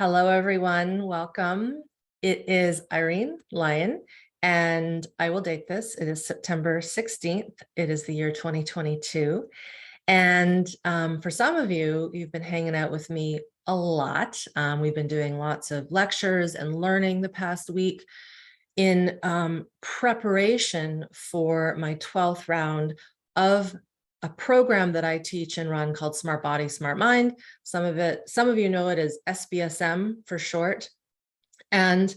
Hello, everyone. Welcome. It is Irene Lyon, and I will date this. It is September 16th. It is the year 2022. And for some of you, you've been hanging out with me a lot. We've been doing lots of lectures and learning the past week in preparation for my 12th round of a program that I teach and run called SmartBody, SmartMind. Some of you know it as SBSM for short. And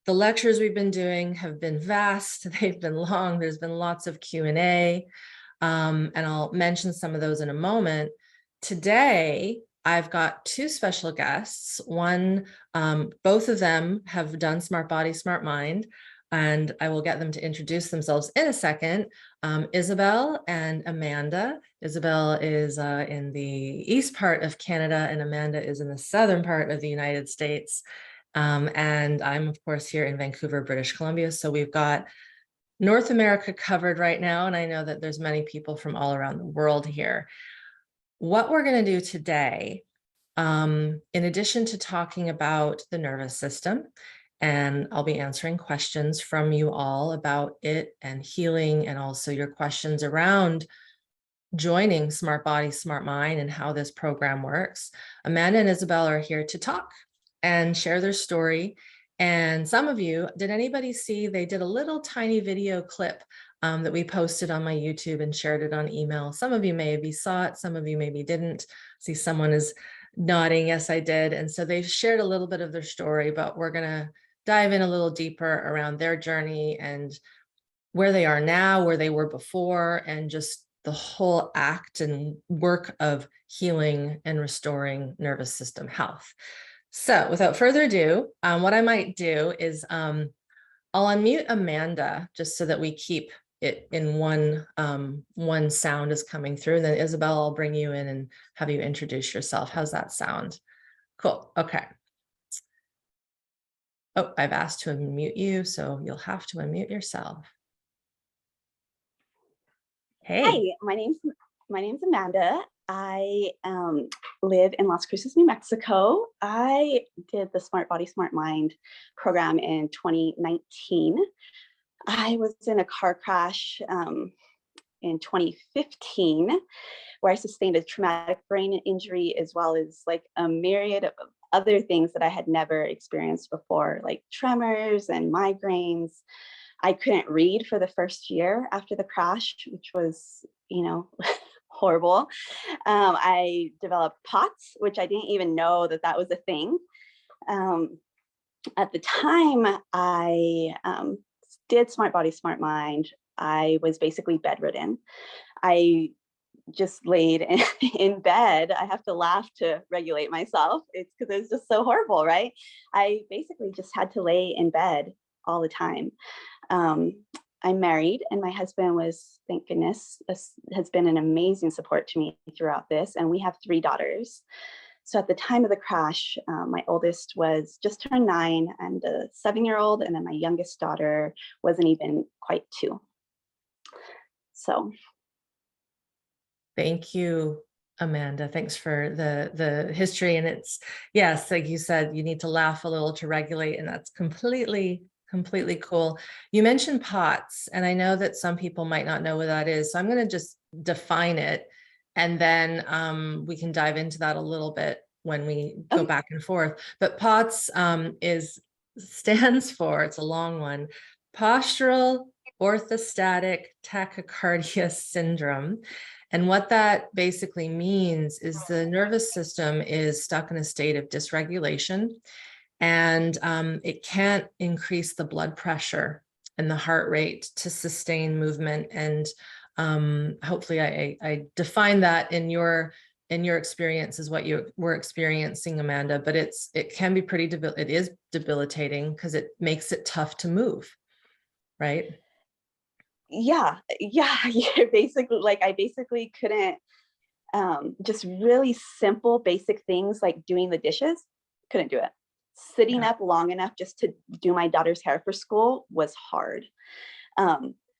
the lectures we've been doing have been vast. They've been long. There's been lots of Q&A. And I'll mention some of those in a moment. Today, I've got two special guests. One, both of them have done SmartBody, SmartMind, and I will get them to introduce themselves in a second. Isabel and Amanda. Isabel is in the east part of Canada, and Amanda is in the southern part of the United States. And I'm, of course, here in Vancouver, British Columbia. So we've got North America covered right now, and I know that there's many people from all around the world here. What we're going to do today, in addition to talking about the nervous system, and I'll be answering questions from you all about it and healing, and also your questions around joining SmartBody, SmartMind and how this program works. Amanda and Isabel are here to talk and share their story. And some of you, did anybody see, they did a little tiny video clip that we posted on my YouTube and shared it on email. Some of you maybe saw it, some of you maybe didn't. See, someone is nodding, yes, I did. And so they've shared a little bit of their story, but we're gonna dive in a little deeper around their journey and where they are now, where they were before, and just the whole act and work of healing and restoring nervous system health. So without further ado, what I might do is I'll unmute Amanda just so that we keep it in one sound is coming through. And then Isabel, I'll bring you in and have you introduce yourself. How's that sound? Cool. Okay. Oh, I've asked to unmute you, so you'll have to unmute yourself. Hey. Hi, my name's Amanda. I live in Las Cruces, New Mexico. I did the SmartBody, SmartMind program in 2019. I was in a car crash in 2015 where I sustained a traumatic brain injury, as well as like a myriad of other things that I had never experienced before, like tremors and migraines. I couldn't read for the first year after the crash, which was, horrible. I developed POTS, which I didn't even know that was a thing. At the time I did SmartBody, SmartMind, I was basically bedridden. I just laid in bed. I have to laugh to regulate myself. It's because it's just so horrible, right? I basically just had to lay in bed all the time. I'm married, and my husband was, thank goodness, has been an amazing support to me throughout this. And we have 3 daughters. So at the time of the crash, my oldest was just turned 9 and a 7-year-old. And then my youngest daughter wasn't even quite 2. So. Thank you, Amanda. Thanks for the history. And it's, yes, like you said, you need to laugh a little to regulate, and that's completely cool. You mentioned POTS, and I know that some people might not know what that is. So I'm going to just define it, and then we can dive into that a little bit when we go back and forth. But POTS stands for, it's a long one, Postural Orthostatic Tachycardia Syndrome. And what that basically means is the nervous system is stuck in a state of dysregulation, and it can't increase the blood pressure and the heart rate to sustain movement. And hopefully I define that in your experience is what you were experiencing, Amanda, but it can be it is debilitating because it makes it tough to move, right? Yeah, basically, like I basically couldn't, just really simple basic things like doing the dishes, couldn't do it. Sitting up long enough just to do my daughter's hair for school was hard.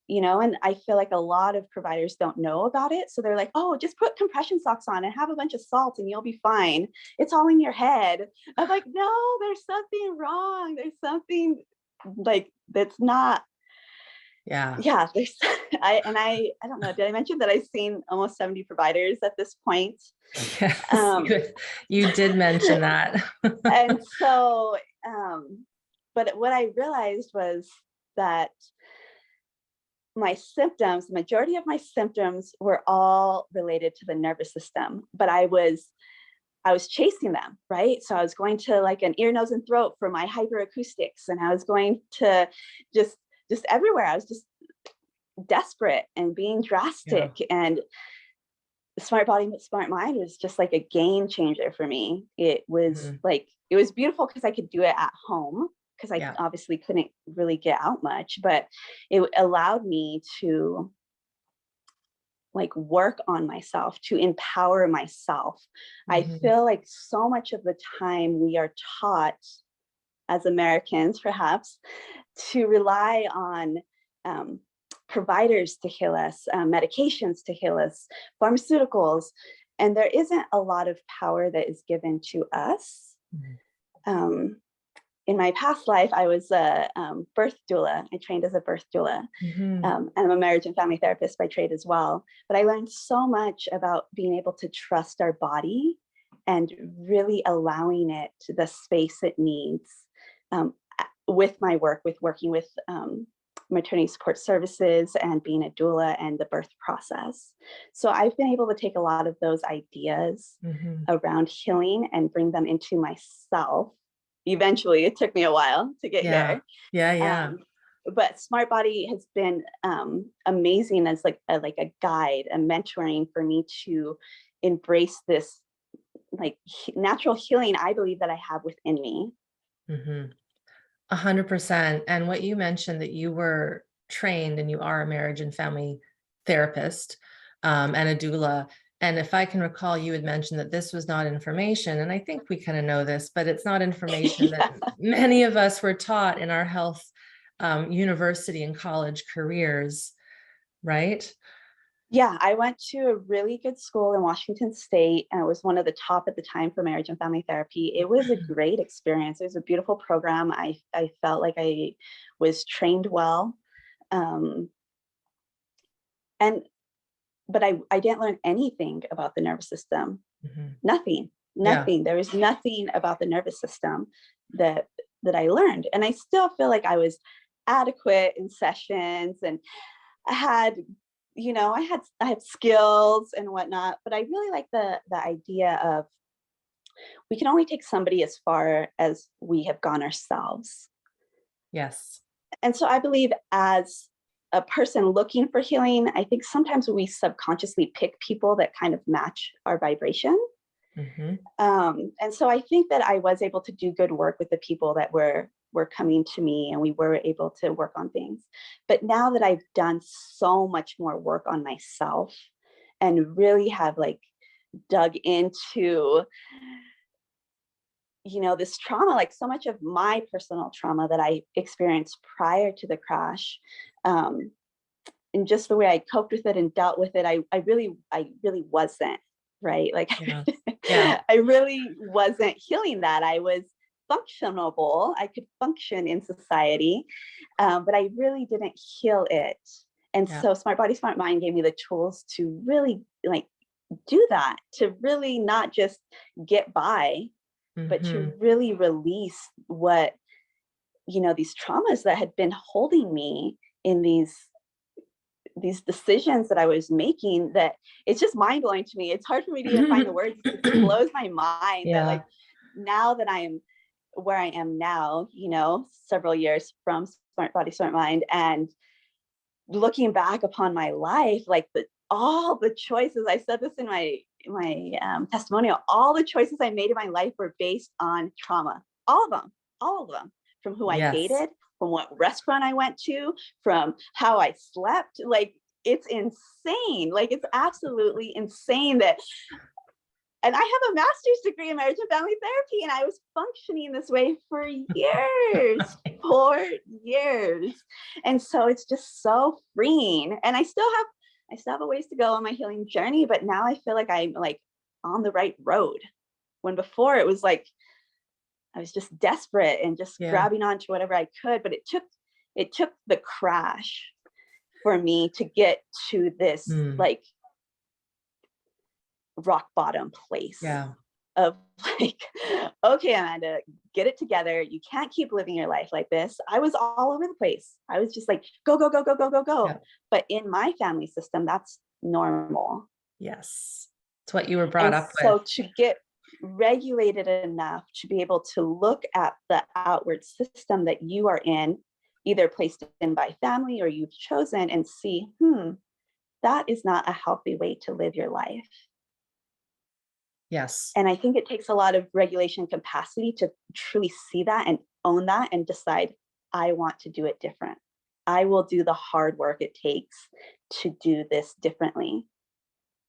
and I feel like a lot of providers don't know about it. So they're like, oh, just put compression socks on and have a bunch of salt and you'll be fine. It's all in your head. I'm like, no, there's something wrong. There's something like that's not. Yeah. Yeah. I don't know. Did I mention that I've seen almost 70 providers at this point? Yes, you did mention that. And so, but what I realized was that my symptoms, the majority of my symptoms were all related to the nervous system, but I was chasing them, right? So I was going to like an ear, nose, and throat for my hyperacoustics, and I was going to just everywhere. I was just desperate and being drastic. And SmartBody, SmartMind was just like a game changer for me. It was like, it was beautiful because I could do it at home, because I obviously couldn't really get out much, but it allowed me to like work on myself, to empower myself. I feel like so much of the time we are taught as Americans, perhaps, to rely on providers to heal us, medications to heal us, pharmaceuticals, and there isn't a lot of power that is given to us. In my past life, I was a birth doula. I trained as a birth doula. And I'm a marriage and family therapist by trade as well. But I learned so much about being able to trust our body and really allowing it the space it needs with my work, with working with maternity support services and being a doula and the birth process. So I've been able to take a lot of those ideas around healing and bring them into myself. Eventually, it took me a while to get there. But SmartBody has been amazing as like a guide, a mentoring for me to embrace this like natural healing I believe that I have within me. 100%. And what you mentioned, that you were trained and you are a marriage and family therapist and a doula. And if I can recall, you had mentioned that this was not information, and I think we kind of know this, but it's not information that many of us were taught in our health university and college careers, right? Yeah, I went to a really good school in Washington State, and it was one of the top at the time for marriage and family therapy. It was a great experience. It was a beautiful program. I felt like I was trained well. But I didn't learn anything about the nervous system. Nothing. There was nothing about the nervous system that I learned. And I still feel like I was adequate in sessions, and I had I had skills and whatnot, but I really like the idea of we can only take somebody as far as we have gone ourselves. Yes. And so I believe as a person looking for healing, I think sometimes we subconsciously pick people that kind of match our vibration. And so I think that I was able to do good work with the people that were coming to me, and we were able to work on things. But now that I've done so much more work on myself and really have like dug into, this trauma, like so much of my personal trauma that I experienced prior to the crash, and just the way I coped with it and dealt with it, I really wasn't, right? Like I really wasn't healing that. I was functionable. I could function in society, but I really didn't heal it. And so SmartBody, SmartMind gave me the tools to really like do that, to really not just get by, but to really release what, these traumas that had been holding me in these decisions that I was making, that it's just mind blowing to me. It's hard for me to even find the words. It blows my mind that like now that I'm where I am now, several years from SmartBody, SmartMind, and looking back upon my life, like all the choices, I said this in my testimonial, all the choices I made in my life were based on trauma. All of them, from who I dated, from what restaurant I went to, from how I slept. Like, it's insane. Like, it's absolutely insane that And I have a master's degree in marriage and family therapy, and I was functioning this way for years, 4 years. And so it's just so freeing. And I still have a ways to go on my healing journey, but now I feel like I'm like on the right road. When before it was like I was just desperate and just grabbing onto whatever I could. But it took the crash for me to get to this like rock bottom place of like, okay, Amanda, get it together. You can't keep living your life like this. I was all over the place. I was just like, go, go, go, go, go, go, go. Yeah. But in my family system, that's normal. Yes. It's what you were brought up with. So to get regulated enough to be able to look at the outward system that you are in, either placed in by family or you've chosen, and see, that is not a healthy way to live your life. Yes. And I think it takes a lot of regulation capacity to truly see that and own that and decide, I want to do it different. I will do the hard work it takes to do this differently.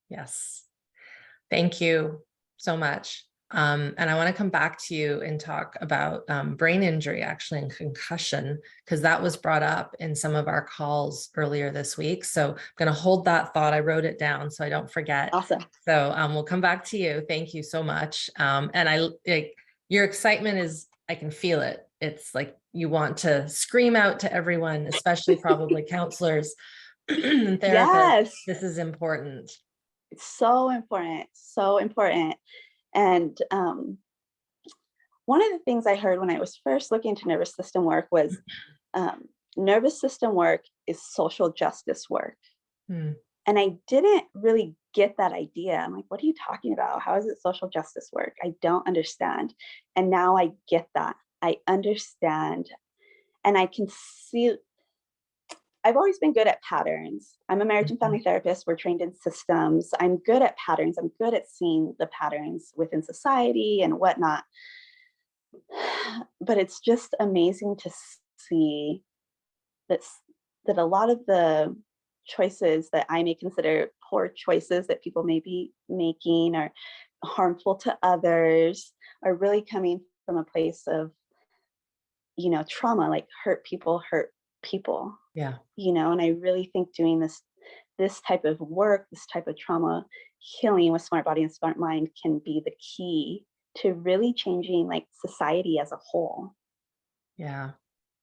Yes. Thank you so much. And I want to come back to you and talk about brain injury, actually, and concussion, because that was brought up in some of our calls earlier this week. So I'm going to hold that thought. I wrote it down so I don't forget. Awesome. So we'll come back to you. Thank you so much. And your excitement is, I can feel it. It's like you want to scream out to everyone, especially probably counselors and therapists. Yes. This is important. It's so important. So important. And one of the things I heard when I was first looking into nervous system work was nervous system work is social justice work. And I didn't really get that idea. I'm like, what are you talking about? How is it social justice work? I don't understand. And now I get that. I understand. And I can see, I've always been good at patterns. I'm a marriage and family therapist. We're trained in systems. I'm good at patterns. I'm good at seeing the patterns within society and whatnot. But it's just amazing to see that a lot of the choices that I may consider poor choices that people may be making or harmful to others are really coming from a place of, trauma, like hurt people. Yeah. And I really think doing this type of work, this type of trauma healing with SmartBody and SmartMind can be the key to really changing like society as a whole. Yeah,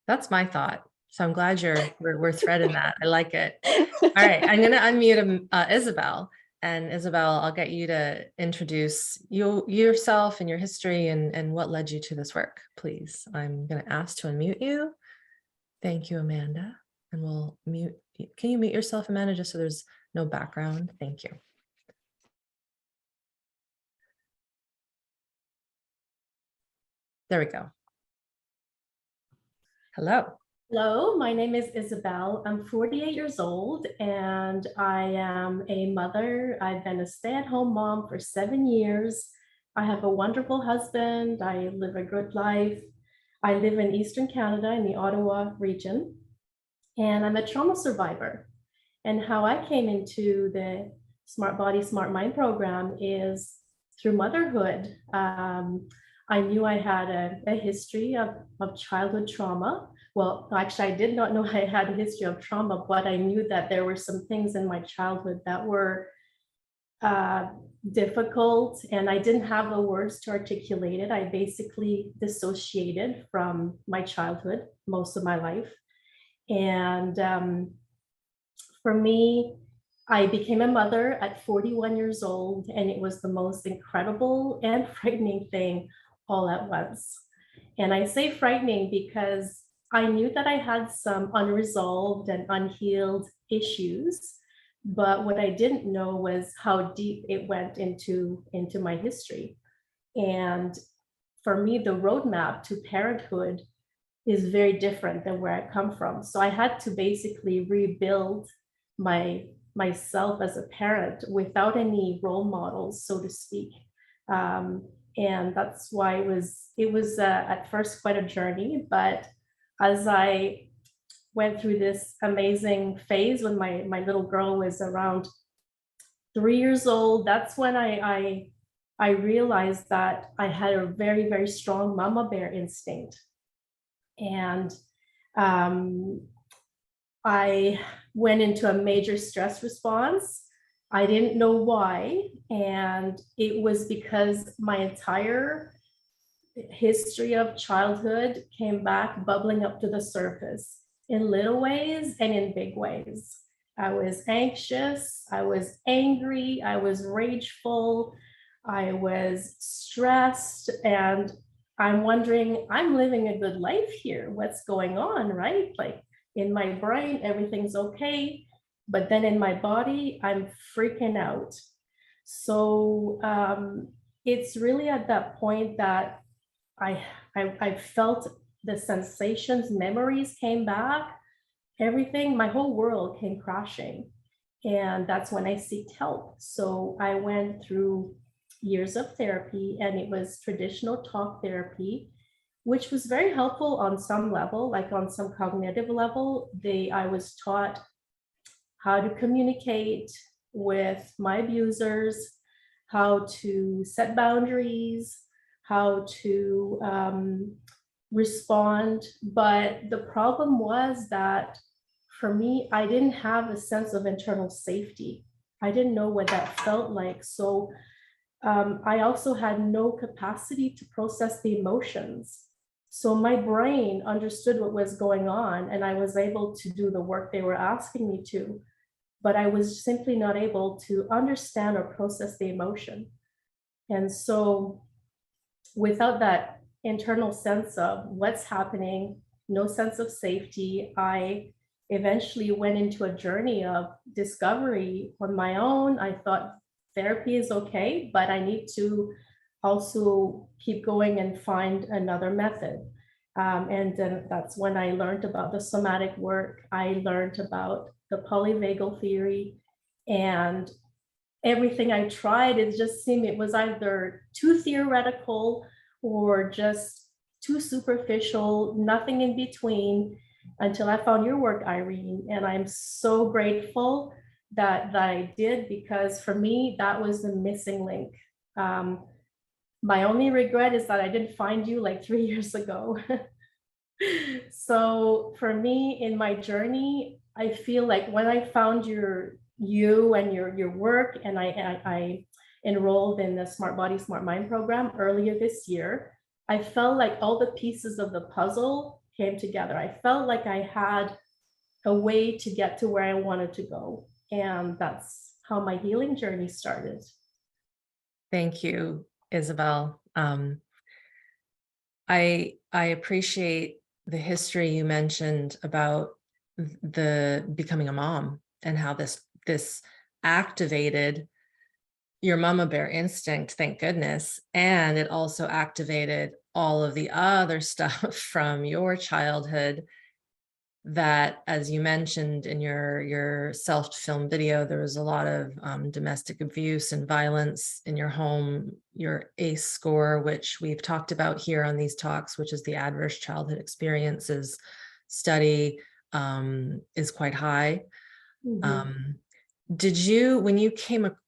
that's my thought. So I'm glad we're threading that. I like it. All right, I'm going to unmute Isabel. And Isabel, I'll get you to introduce yourself and your history and what led you to this work, please. I'm going to ask to unmute you. Thank you, Amanda. And we'll mute. Can you mute yourself, Amanda, just so there's no background? Thank you. There we go. Hello. Hello, my name is Isabel. I'm 48 years old and I am a mother. I've been a stay-at-home mom for 7 years. I have a wonderful husband. I live a good life. I live in Eastern Canada in the Ottawa region, and I'm a trauma survivor. And how I came into the SmartBody, SmartMind program is through motherhood. I knew I had a history of childhood trauma. Well, actually, I did not know I had a history of trauma, but I knew that there were some things in my childhood that were difficult, and I didn't have the words to articulate it. I basically dissociated from my childhood most of my life. And for me, I became a mother at 41 years old, and it was the most incredible and frightening thing all at once. And I say frightening because I knew that I had some unresolved and unhealed issues, but what I didn't know was how deep it went into my history. And for me, the roadmap to parenthood is very different than where I come from. So I had to basically rebuild myself as a parent without any role models, so to speak. And that's why it was at first quite a journey, but as I went through this amazing phase when my little girl was around 3 years old, that's when I I realized that I had a very, very strong mama bear instinct. And I went into a major stress response. I didn't know why. And it was because my entire history of childhood came back bubbling up to the surface in little ways and in big ways. I was anxious, I was angry, I was rageful, I was stressed, and I'm wondering, I'm living a good life here. What's going on, right? Like in my brain, everything's okay, but then in my body, I'm freaking out. So it's really at that point that I felt the sensations, memories came back, everything, my whole world came crashing. And that's when I seeked help. So I went through years of therapy, and it was traditional talk therapy, which was very helpful on some level, like on some cognitive level. I was taught how to communicate with my abusers, how to set boundaries, how to respond. But the problem was that for me, I didn't have a sense of internal safety. I didn't know what that felt like. So I also had no capacity to process the emotions. So my brain understood what was going on, and I was able to do the work they were asking me to, but I was simply not able to understand or process the emotion. And so without that internal sense of what's happening, no sense of safety, I eventually went into a journey of discovery on my own. I thought therapy is okay, but I need to also keep going and find another method. And then that's when I learned about the somatic work. I learned about the polyvagal theory, and everything I tried, it just seemed it was either too theoretical or just too superficial, nothing in between, until I found your work, Irene. And I'm so grateful that I did, because for me, that was the missing link. My only regret is that I didn't find you like 3 years ago. So for me, in my journey, I feel like when I found you and your work, and I enrolled in the SmartBody, SmartMind program earlier this year, I felt like all the pieces of the puzzle came together. I felt like I had a way to get to where I wanted to go. And that's how my healing journey started. Thank you, Isabel. I appreciate the history you mentioned about the becoming a mom, and how this activated your mama bear instinct, thank goodness. And it also activated all of the other stuff from your childhood that, as you mentioned in your self-filmed video, there was a lot of domestic abuse and violence in your home. Your ACE score, which we've talked about here on these talks, which is the Adverse Childhood Experiences study, is quite high. Mm-hmm. Did you, when you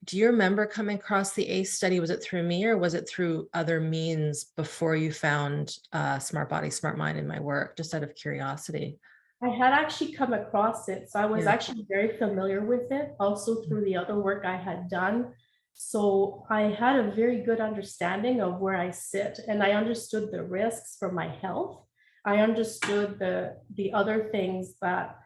do you remember coming across the ACE study? Was it through me, or was it through other means before you found SmartBody, SmartMind in my work, just out of curiosity? I had actually come across it. So I was Yeah. actually very familiar with it, also through the other work I had done. So I had a very good understanding of where I sit, and I understood the risks for my health. I understood the other things that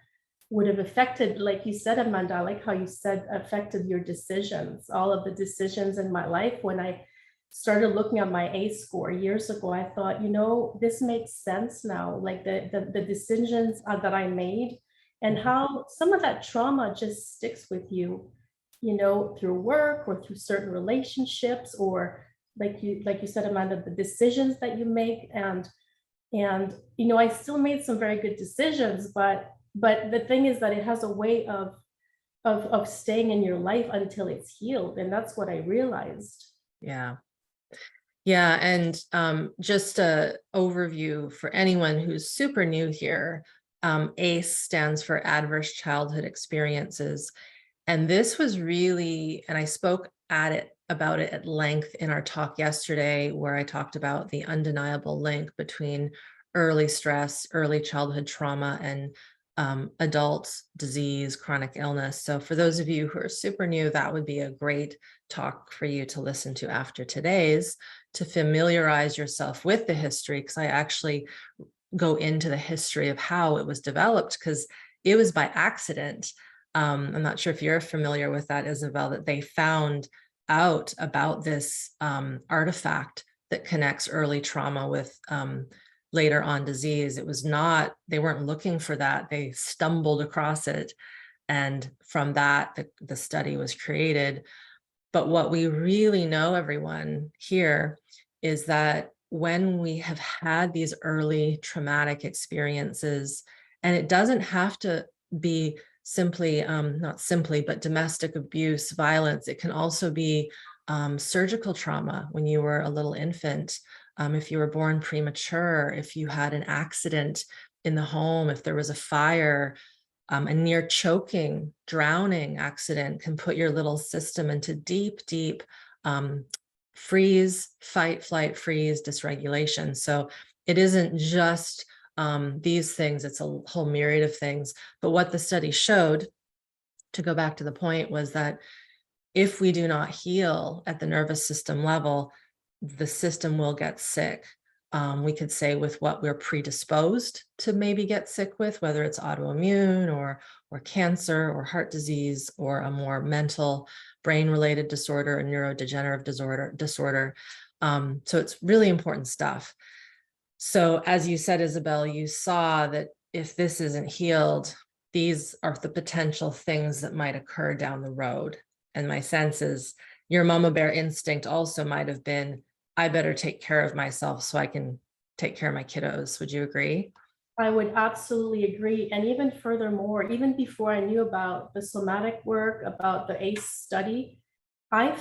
would have affected, like you said, Amanda, I like how you said affected your decisions, all of the decisions in my life. When I started looking at my ACE score years ago, I thought, this makes sense now, like the decisions that I made, and how some of that trauma just sticks with you, through work or through certain relationships, or like you said, Amanda, the decisions that you make. And I still made some very good decisions, but the thing is that it has a way of staying in your life until it's healed. And that's what I realized. Yeah. Yeah. And just a overview for anyone who's super new here, ACE stands for Adverse Childhood Experiences. And this was really, and I spoke at it about it at length in our talk yesterday, where I talked about the undeniable link between early stress, early childhood trauma, and adult disease, chronic illness. So for those of you who are super new, that would be a great talk for you to listen to after today's, to familiarize yourself with the history, because I actually go into the history of how it was developed, because it was by accident. I'm not sure if you're familiar with that, Isabel, that they found out about this artifact that connects early trauma with later on disease. It was not, they weren't looking for that. They stumbled across it. And from that, the study was created. But what we really know, everyone here, is that when we have had these early traumatic experiences, and it doesn't have to be simply, not simply, but domestic abuse, violence. It can also be surgical trauma when you were a little infant, if you were born premature, if you had an accident in the home, if there was a fire, a near choking, drowning accident can put your little system into deep, deep freeze, fight, flight, freeze, dysregulation. So it isn't just these things, it's a whole myriad of things. But what the study showed, to go back to the point, was that if we do not heal at the nervous system level, the system will get sick. We could say with what we're predisposed to maybe get sick with, whether it's autoimmune or cancer or heart disease or a more mental brain-related disorder, a neurodegenerative disorder. So it's really important stuff. So as you said, Isabel, you saw that if this isn't healed, these are the potential things that might occur down the road. And my sense is your mama bear instinct also might have been, I better take care of myself so I can take care of my kiddos. Would you agree? I would absolutely agree. And even furthermore, even before I knew about the somatic work, about the ACE study, I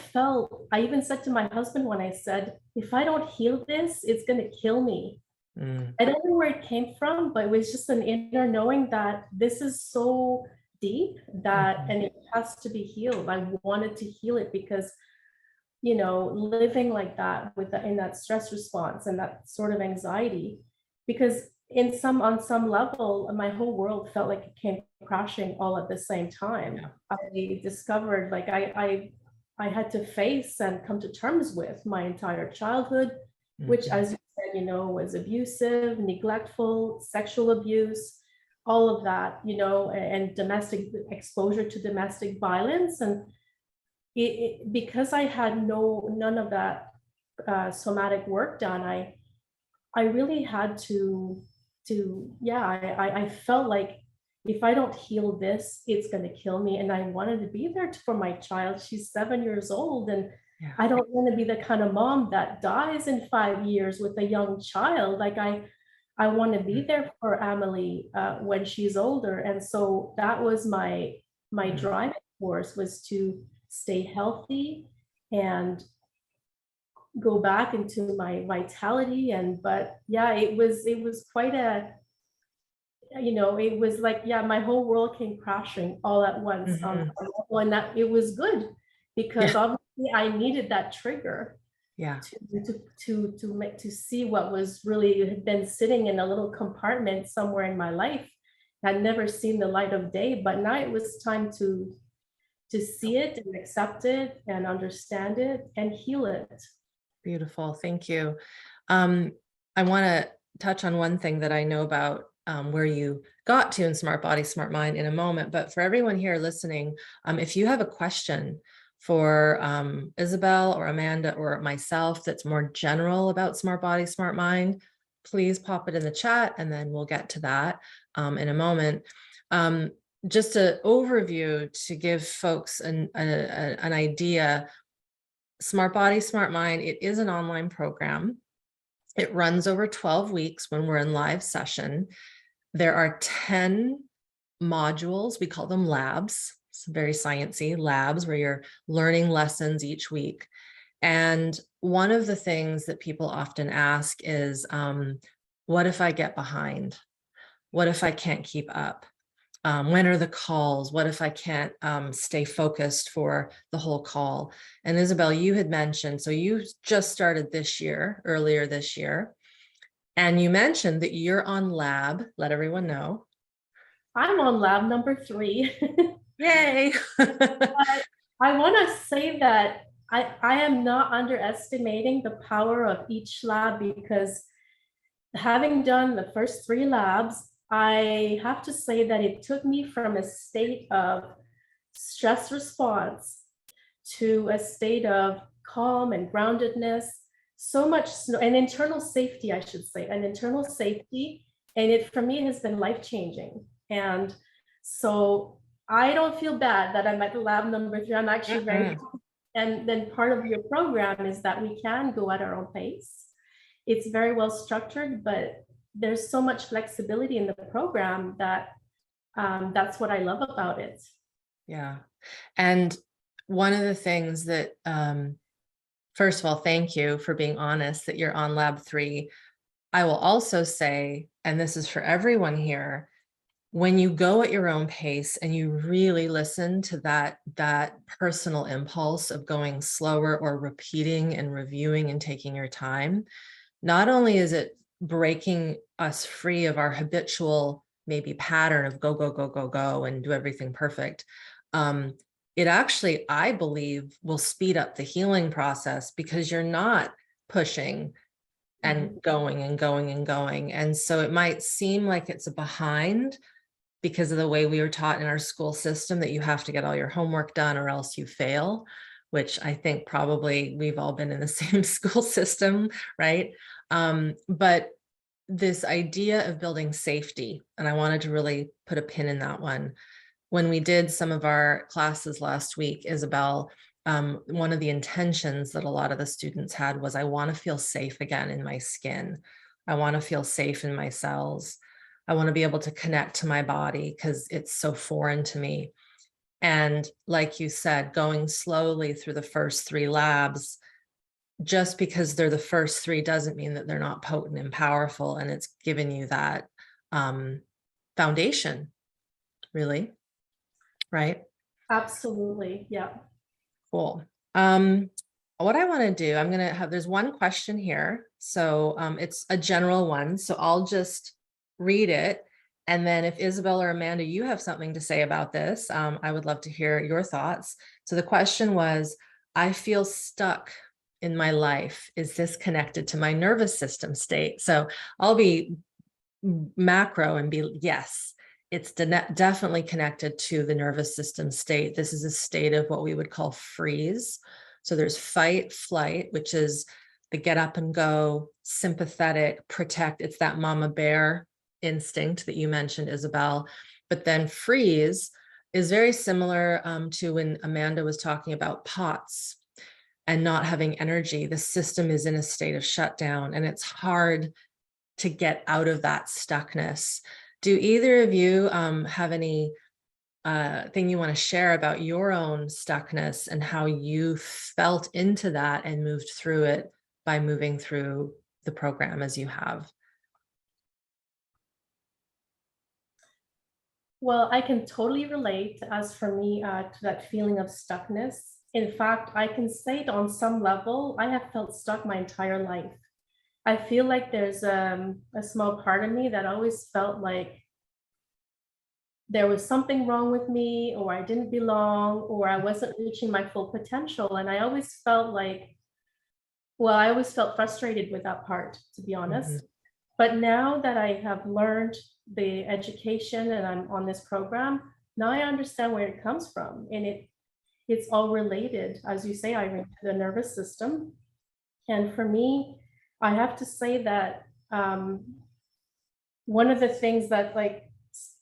even said to my husband when I said, if I don't heal this, it's going to kill me. I don't know where it came from, but it was just an inner knowing that this is so deep that, and it has to be healed. I wanted to heal it because, you know, living like that in that stress response and that sort of anxiety, because on some level, my whole world felt like it came crashing all at the same time. Yeah. I discovered like I had to face and come to terms with my entire childhood, which, as you said, you know, was abusive, neglectful, sexual abuse, all of that, you know, and domestic exposure to domestic violence. And because I had none of that somatic work done, I really had to I felt like if I don't heal this, it's going to kill me. And I wanted to be there for my child. She's 7 years old, and yeah. I don't want to be the kind of mom that dies in 5 years with a young child. Like I want to be there for Amelie when she's older. And so that was my driving force, was to stay healthy and go back into my vitality. But yeah, it was quite a, you know, it was like, yeah, my whole world came crashing all at once. And that it was good, because obviously I needed that trigger to see what was really had been sitting in a little compartment somewhere in my life. I'd never seen the light of day, but now it was time to see it and accept it and understand it and heal it. Beautiful. Thank you. I want to touch on one thing that I know about where you got to in SmartBody, SmartMind in a moment. But for everyone here listening, if you have a question for Isabel or Amanda or myself that's more general about SmartBody, SmartMind, please pop it in the chat and then we'll get to that in a moment. Just an overview to give folks an idea. SmartBody, SmartMind, it is an online program. It runs over 12 weeks when we're in live session. There are 10 modules. We call them labs. It's very sciencey, labs, where you're learning lessons each week. And one of the things that people often ask is, what if I get behind? What if I can't keep up? When are the calls? What if I can't stay focused for the whole call? And Isabel, you had mentioned, so you just started this year, earlier this year, and you mentioned that you're on lab. Let everyone know. I'm on lab number 3. Yay! I want to say that I am not underestimating the power of each lab, because having done the first 3 labs, I have to say that it took me from a state of stress response to a state of calm and groundedness, so much, an internal safety, I should say, an internal safety. And it, for me, has been life-changing. And so I don't feel bad that I'm at lab number 3. I'm actually very, and then part of your program is that we can go at our own pace. It's very well structured, but there's so much flexibility in the program that that's what I love about it. Yeah. And one of the things that, first of all, thank you for being honest that you're on lab 3. I will also say, and this is for everyone here, when you go at your own pace and you really listen to that personal impulse of going slower or repeating and reviewing and taking your time, not only is it breaking us free of our habitual maybe pattern of go, go, go, go, go, and do everything perfect. It actually, I believe, will speed up the healing process because you're not pushing and going and going and going. And so it might seem like it's a behind because of the way we were taught in our school system that you have to get all your homework done or else you fail, which I think probably we've all been in the same school system, right? But this idea of building safety, and I wanted to really put a pin in that one. When we did some of our classes last week, Isabel, one of the intentions that a lot of the students had was, I want to feel safe again in my skin. I want to feel safe in my cells. I want to be able to connect to my body because it's so foreign to me. And like you said, going slowly through the first 3 labs, just because they're the first 3 doesn't mean that they're not potent and powerful. And it's given you that foundation, really. Right? Absolutely. Yeah. Cool. What I want to do, I'm going to have, there's one question here. So it's a general one. So I'll just read it. And then if Isabel or Amanda, you have something to say about this, I would love to hear your thoughts. So the question was, I feel stuck in my life. Is this connected to my nervous system state? So I'll be macro and be, yes, it's definitely connected to the nervous system state. This is a state of what we would call freeze. So there's fight, flight, which is the get up and go, sympathetic, protect. It's that mama bear instinct that you mentioned, Isabel. But then freeze is very similar to when Amanda was talking about POTS and not having energy. The system is in a state of shutdown, and it's hard to get out of that stuckness. Do either of you have any thing you want to share about your own stuckness and how you felt into that and moved through it by moving through the program as you have? Well, I can totally relate, as for me, to that feeling of stuckness. In fact, I can say it on some level, I have felt stuck my entire life. I feel like there's a small part of me that always felt like there was something wrong with me, or I didn't belong, or I wasn't reaching my full potential. And I always felt like, well, I always felt frustrated with that part, to be honest. But now that I have learned the education and I'm on this program, now I understand where it comes from. And it's all related, as you say, Irene, to the nervous system. And for me, I have to say that one of the things that, like,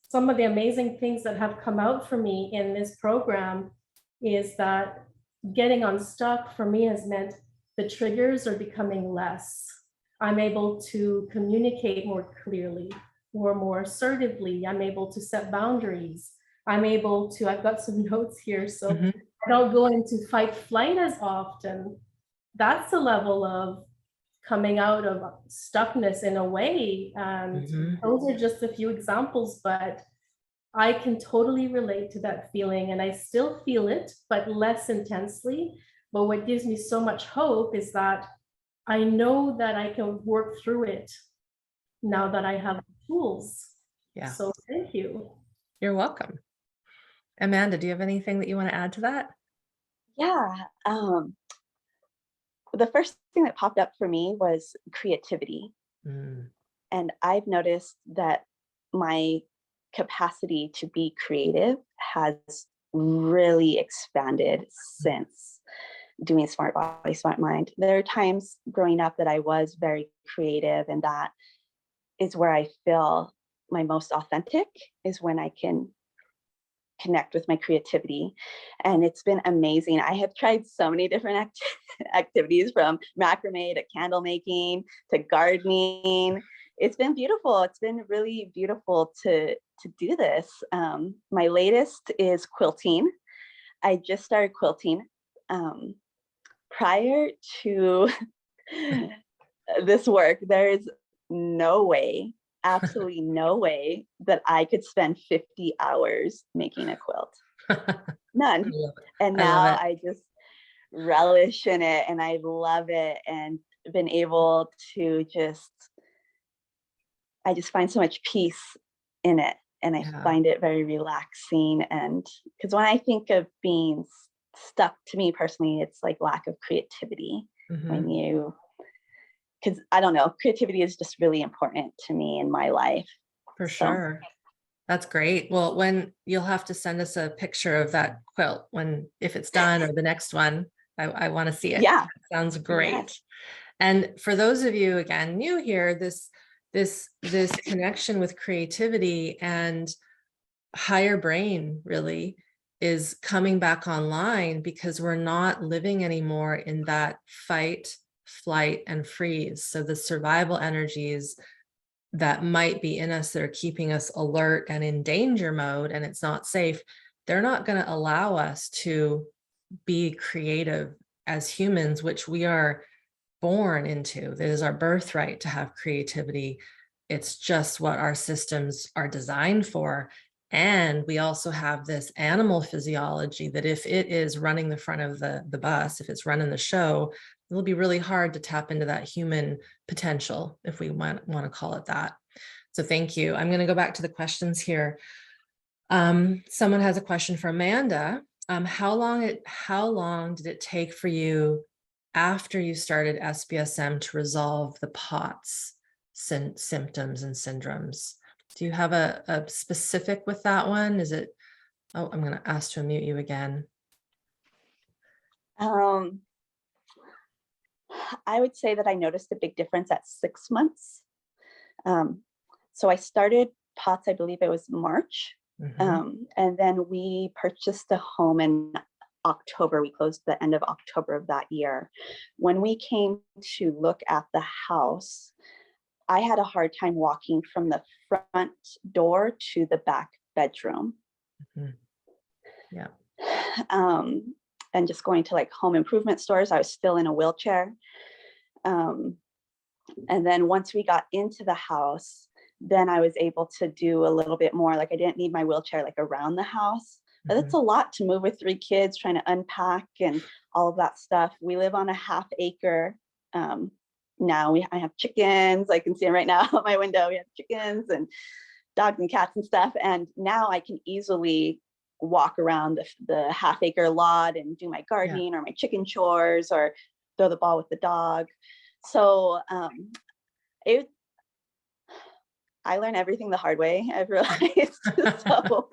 some of the amazing things that have come out for me in this program is that getting unstuck for me has meant the triggers are becoming less. I'm able to communicate more clearly or more assertively. I'm able to set boundaries. I'm able to, I've got some notes here, so I don't go into fight flight as often. That's a level of coming out of stuckness in a way. And those are just a few examples, but I can totally relate to that feeling, and I still feel it, but less intensely. But what gives me so much hope is that I know that I can work through it now that I have the tools. Yeah. So thank you. You're welcome. Amanda, do you have anything that you want to add to that? Yeah. The first thing that popped up for me was creativity. Mm. And I've noticed that my capacity to be creative has really expanded since doing SmartBody, SmartMind. There are times growing up that I was very creative, and that is where I feel my most authentic, is when I can connect with my creativity. And it's been amazing. I have tried so many different activities, from macrame to candle making to gardening. It's been beautiful. It's been really beautiful to do this. My latest is quilting. I just started quilting. Prior to this work, there's no way, absolutely no way, that I could spend 50 hours making a quilt. None. And now I just relish in it, and I love it, and been able to I just find so much peace in it, and I find it very relaxing. And because when I think of being stuck, to me personally, it's like lack of creativity. When you, because I don't know, creativity is just really important to me in my life. For sure. That's great. Well, when you'll have to send us a picture of that quilt if it's done, or the next one. I want to see it. Yeah. It sounds great. Yes. And for those of you, again, new here, this connection with creativity and higher brain really is coming back online, because we're not living anymore in that fight, flight, and freeze. So the survival energies that might be in us that are keeping us alert and in danger mode, and it's not safe, they're not going to allow us to be creative as humans, which we are born into. It is our birthright to have creativity. It's just what our systems are designed for. And we also have this animal physiology that if it is running the front of the bus, if it's running the show, it'll be really hard to tap into that human potential, if we want to call it that. So thank you. I'm going to go back to the questions here. Someone has a question for Amanda. How long did it take for you after you started SBSM to resolve the POTS symptoms and syndromes? Do you have a specific with that one? Is it, oh, I'm going to ask to unmute you again. I would say that I noticed a big difference at 6 months. So I started POTS, I believe it was March. And then we purchased a home in October. We closed the end of October of that year. When we came to look at the house, I had a hard time walking from the front door to the back bedroom. Yeah. And just going to like home improvement stores, I was still in a wheelchair. And then once we got into the house, then I was able to do a little bit more. Like I didn't need my wheelchair like around the house. But it's a lot to move with 3 kids, trying to unpack and all of that stuff. We live on a ½ acre. Now I have chickens. I can see them right now out my window. We have chickens and dogs and cats and stuff. And now I can easily walk around the ½ acre lot and do my gardening or my chicken chores or throw the ball with the dog. So I learned everything the hard way, I've realized. So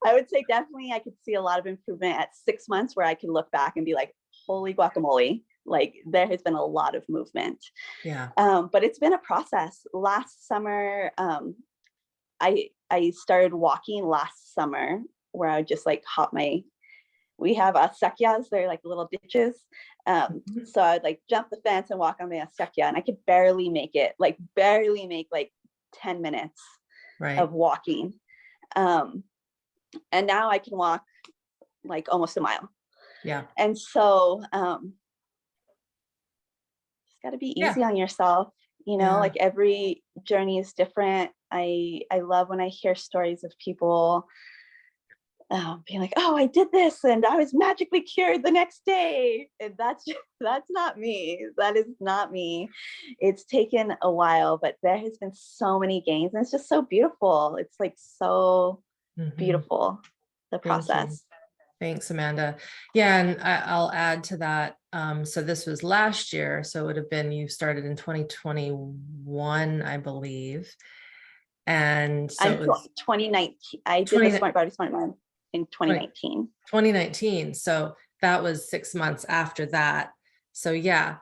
I would say definitely I could see a lot of improvement at 6 months, where I can look back and be like, holy guacamole, like there has been a lot of movement. Yeah. But it's been a process. Last summer, I started walking last summer, where I would just like we have acequias, they're like little ditches. So I'd like jump the fence and walk on the acequia, and I could barely make 10 minutes of walking. And now I can walk like almost a mile. Yeah. And so just got to be easy on yourself. You know, Yeah. like every journey is different. I love when I hear stories of people being like, oh, I did this and I was magically cured the next day. And that's not me. That is not me. It's taken a while, but there has been so many gains, and it's just so beautiful. It's like so beautiful, the process. Thanks, Amanda. Yeah, and I'll add to that. So this was last year, so it would have been, you started in 2021, I believe. And so it was 2019. I did the SmartBody, SmartMind in 2019. 2019. So that was 6 months after that. So yeah,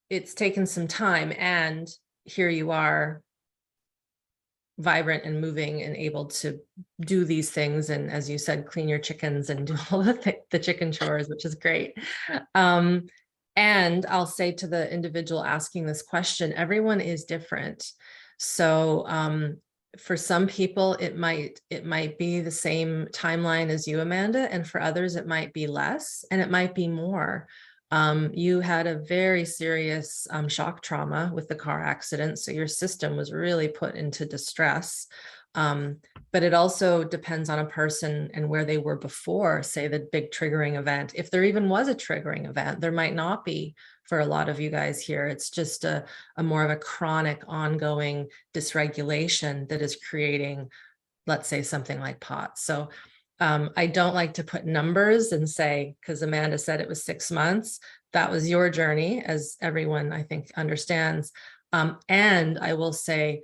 it's taken some time, and here you are, vibrant and moving and able to do these things. And as you said, clean your chickens and do all the chicken chores, which is great. And I'll say to the individual asking this question, everyone is different. So for some people, it might be the same timeline as you, Amanda, and for others, it might be less, and it might be more. You had a very serious shock trauma with the car accident, so your system was really put into distress. But it also depends on a person and where they were before, say, the big triggering event. If there even was a triggering event, there might not be for a lot of you guys here. It's just a more of a chronic, ongoing dysregulation that is creating, let's say, something like POTS. So I don't like to put numbers and say, because Amanda said it was 6 months, that was your journey, as everyone I think understands. And I will say,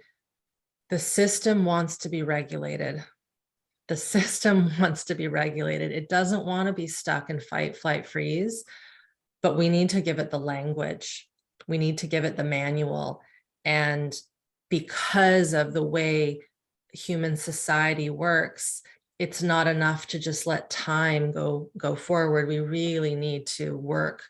the system wants to be regulated. The system wants to be regulated. It doesn't want to be stuck in fight, flight, freeze, but we need to give it the language. We need to give it the manual. And because of the way human society works, it's not enough to just let time go forward. We really need to work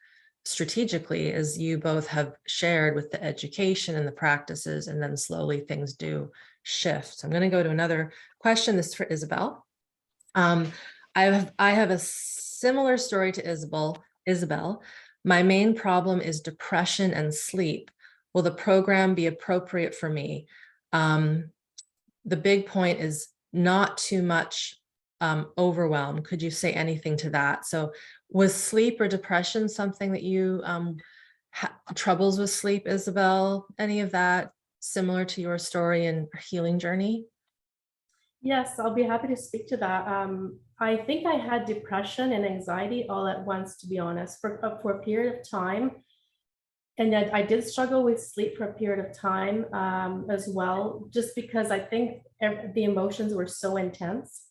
strategically, as you both have shared, with the education and the practices, and then slowly things do shift. So I'm going to go to another question. This is for Isabel. I have a similar story to Isabel. My main problem is depression and sleep. Will the program be appropriate for me? The big point is not too much overwhelm. Could you say anything to that? So was sleep or depression something that you troubles with sleep, Isabel? Any of that similar to your story and healing journey? Yes, I'll be happy to speak to that. I think I had depression and anxiety all at once, to be honest, for a period of time. And then I did struggle with sleep for a period of time as well, just because I think the emotions were so intense.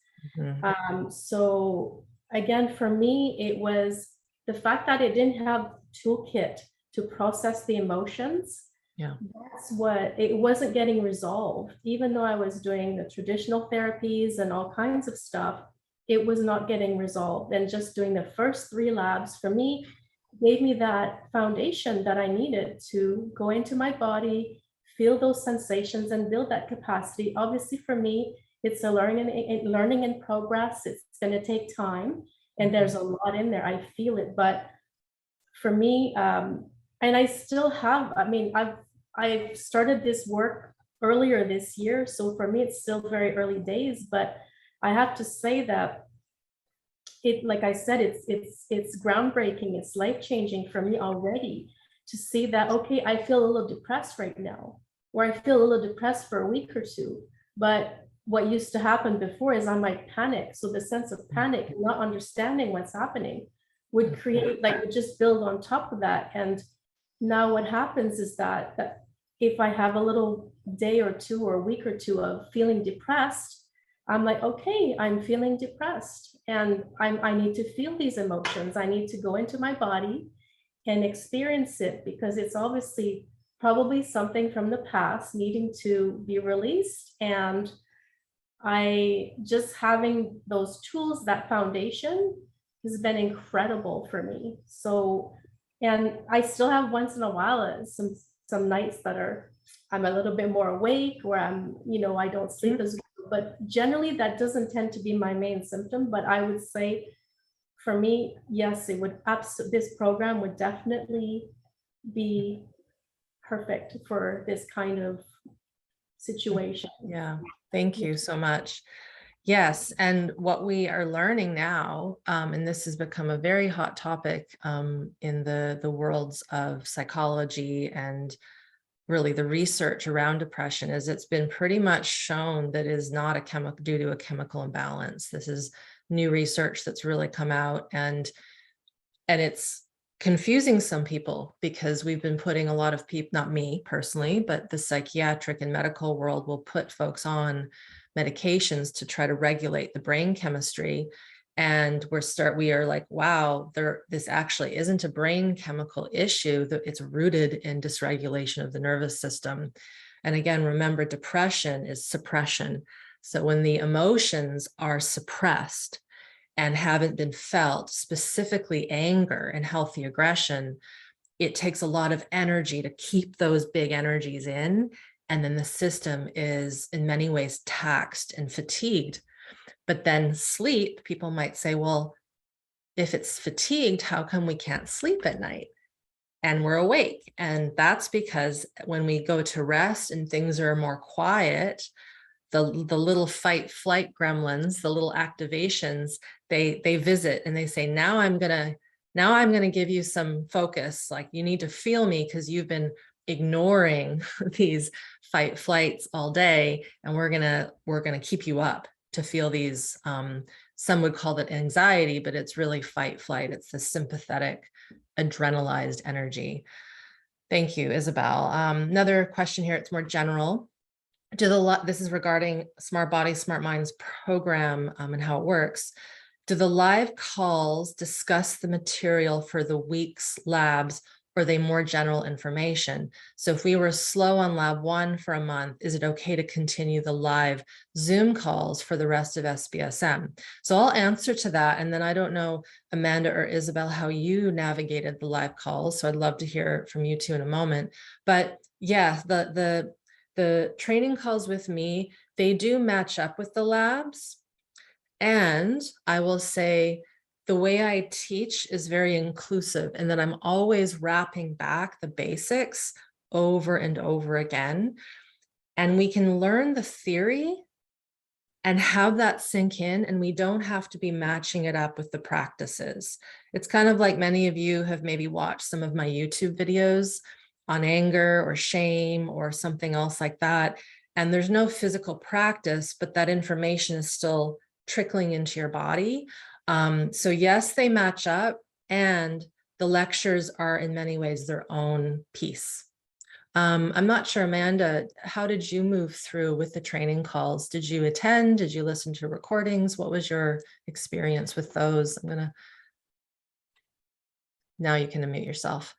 So again, for me, it was the fact that it didn't have Toolkit to process the emotions. Yeah, that's what, it wasn't getting resolved. Even though I was doing the traditional therapies and all kinds of stuff, it was not getting resolved. And just doing the first 3 labs for me gave me that foundation that I needed to go into my body, feel those sensations, and build that capacity. Obviously, for me, it's a learning in progress. It's going to take time, and there's a lot in there. I feel it, but for me, and I still have. I mean, I've started this work earlier this year, so for me, it's still very early days. But I have to say that it, like I said, it's groundbreaking. It's life-changing for me already to see that, okay, I feel a little depressed right now, or I feel a little depressed for a week or two. But what used to happen before is I might panic. So the sense of panic, not understanding what's happening, would create, like, would just build on top of that. And now what happens is that if I have a little day or two or a week or two of feeling depressed, I'm like, okay, I'm feeling depressed, and I need to feel these emotions. I need to go into my body and experience it, because it's obviously probably something from the past needing to be released. And I just having those tools, that foundation, has been incredible for me. So, and I still have once in a while some nights that I'm a little bit more awake, where I don't sleep as well, but generally that doesn't tend to be my main symptom. But I would say for me, yes, it would this program would definitely be perfect for this kind of situation. Yeah, thank you so much. Yes, and what we are learning now, and this has become a very hot topic in the worlds of psychology and really the research around depression, is it's been pretty much shown that it is not a chemical due to a chemical imbalance. This is new research that's really come out, and it's confusing some people because we've been putting a lot of people, not me personally, but the psychiatric and medical world will put folks on medications to try to regulate the brain chemistry. And we are like, wow, this actually isn't a brain chemical issue, that it's rooted in dysregulation of the nervous system. And again, remember, depression is suppression. So when the emotions are suppressed and haven't been felt, specifically anger and healthy aggression, it takes a lot of energy to keep those big energies in. And then the system is in many ways taxed and fatigued. But then sleep, people might say, well, if it's fatigued, how come we can't sleep at night? And we're awake. And that's because when we go to rest and things are more quiet, the little fight flight gremlins, the little activations, they visit and they say, now I'm gonna give you some focus. Like, you need to feel me because you've been ignoring these fight flights all day, and we're gonna keep you up to feel these. Some would call it anxiety, but it's really fight flight. It's the sympathetic, adrenalized energy. Thank you, Isabel. Another question here. It's more general. This is regarding SmartBody, SmartMind's program and how it works. Do the live calls discuss the material for the week's labs, or are they more general information? So if we were slow on lab 1 for a month, is it okay to continue the live Zoom calls for the rest of SBSM? So I'll answer to that. And then I don't know, Amanda or Isabel, how you navigated the live calls. So I'd love to hear from you two in a moment. But yeah, the training calls with me, they do match up with the labs. And I will say the way I teach is very inclusive, and that I'm always wrapping back the basics over and over again. And we can learn the theory and have that sink in, and we don't have to be matching it up with the practices. It's kind of like many of you have maybe watched some of my YouTube videos on anger or shame or something else like that. And there's no physical practice, but that information is still trickling into your body. So yes, they match up, and the lectures are in many ways their own piece. I'm not sure, Amanda, how did you move through with the training calls? Did you attend? Did you listen to recordings? What was your experience with those? Now you can unmute yourself.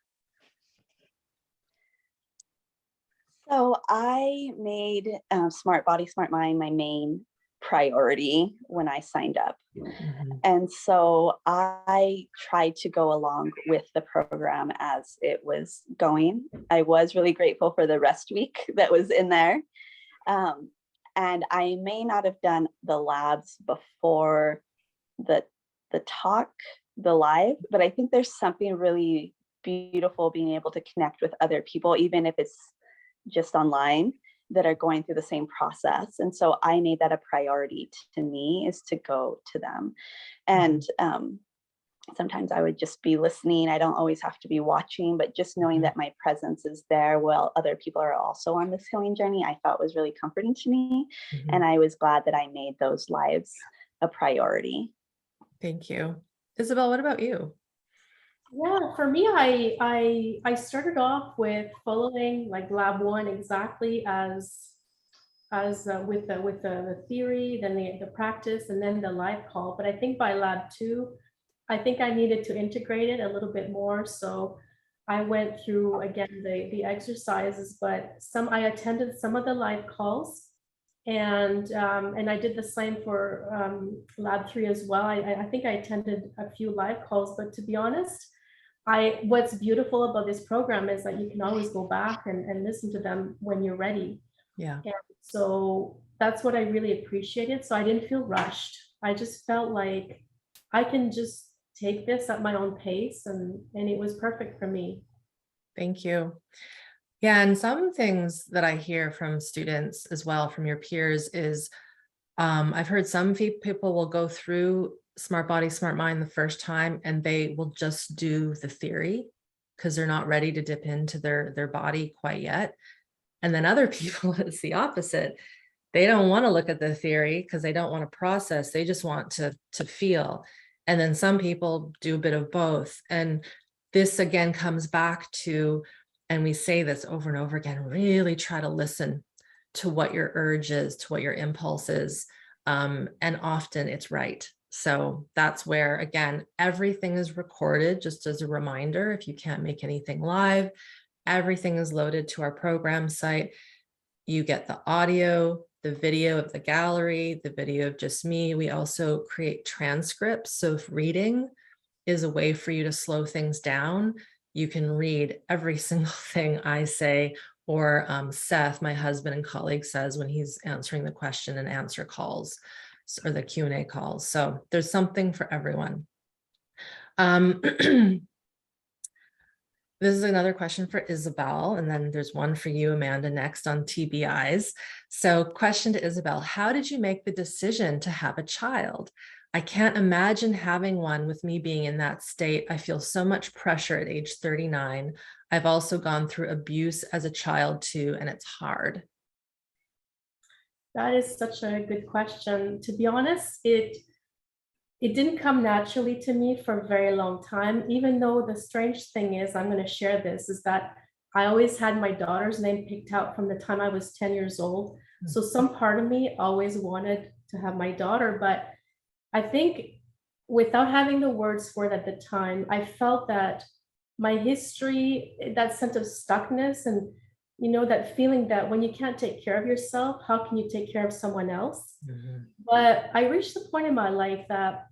So I made SmartBody, SmartMind my main priority when I signed up. Mm-hmm. And so I tried to go along with the program as it was going. I was really grateful for the rest week that was in there. And I may not have done the labs before the talk, the live, but I think there's something really beautiful being able to connect with other people, even if it's just online, that are going through the same process. And so I made that a priority to me, is to go to them. And sometimes I would just be listening. I don't always have to be watching, but just knowing that my presence is there while other people are also on this healing journey, I thought was really comforting to me. And I was glad that I made those lives a priority. Thank you. Isabel, what about you? Yeah, for me, I started off with following like lab 1 exactly as with the theory, then the practice, and then the live call. But I think by lab 2, I think I needed to integrate it a little bit more. So I went through again the exercises, but I attended some of the live calls, and I did the same for lab 3 as well. I think I attended a few live calls, but to be honest, what's beautiful about this program is that you can always go back and listen to them when you're ready. Yeah. And so that's what I really appreciated. So I didn't feel rushed. I just felt like I can just take this at my own pace, and it was perfect for me. Thank you. Yeah, and some things that I hear from students as well, from your peers, is I've heard some people will go through SmartBody, SmartMind the first time, and they will just do the theory because they're not ready to dip into their body quite yet. And then other people, it's the opposite. They don't want to look at the theory because they don't want to process. They just want to feel. And then some people do a bit of both. And this again comes back to, and we say this over and over again, really try to listen to what your urge is, to what your impulse is. And often it's right. So that's where, again, everything is recorded, just as a reminder. If you can't make anything live, everything is loaded to our program site. You get the audio, the video of the gallery, the video of just me. We also create transcripts. So if reading is a way for you to slow things down, you can read every single thing I say, or Seth, my husband and colleague, says when he's answering the question and answer calls or the Q&A calls. So there's something for everyone. This is another question for Isabel, and then there's one for you, Amanda, next on TBIs. So question to Isabel: how did you make the decision to have a child? I can't imagine having one with me being in that state. I feel so much pressure at age 39. I've also gone through abuse as a child too, and it's hard. That is such a good question. To be honest, it didn't come naturally to me for a very long time, even though the strange thing is, I'm going to share this, is that I always had my daughter's name picked out from the time I was 10 years old. So some part of me always wanted to have my daughter, but I think without having the words for it at the time, I felt that my history, that sense of stuckness, and that feeling that when you can't take care of yourself, how can you take care of someone else? Mm-hmm. But I reached a point in my life that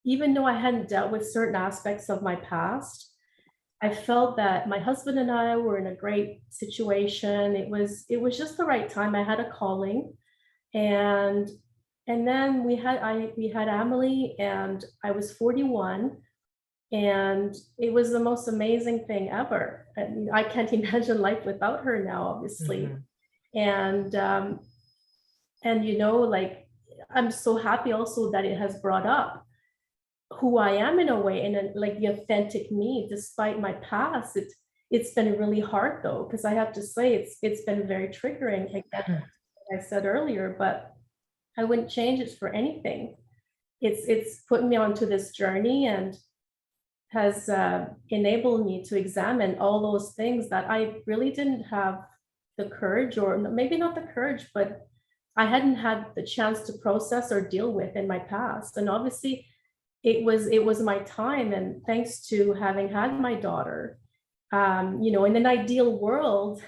even though I hadn't dealt with certain aspects of my past, I felt that my husband and I were in a great situation. It was just the right time. I had a calling, and then we had Emily, and I was 41, and it was the most amazing thing ever. And I can't imagine life without her now, obviously. Mm-hmm. And like, I'm so happy also that it has brought up who I am in a way, and then, like, the authentic me, despite my past. It's been really hard though, because I have to say it's been very triggering, like I said earlier, but I wouldn't change it for anything. It's put me onto this journey and has enabled me to examine all those things that I really didn't have the courage, or maybe not the courage, but I hadn't had the chance to process or deal with in my past. And obviously it was my time, and thanks to having had my daughter, in an ideal world,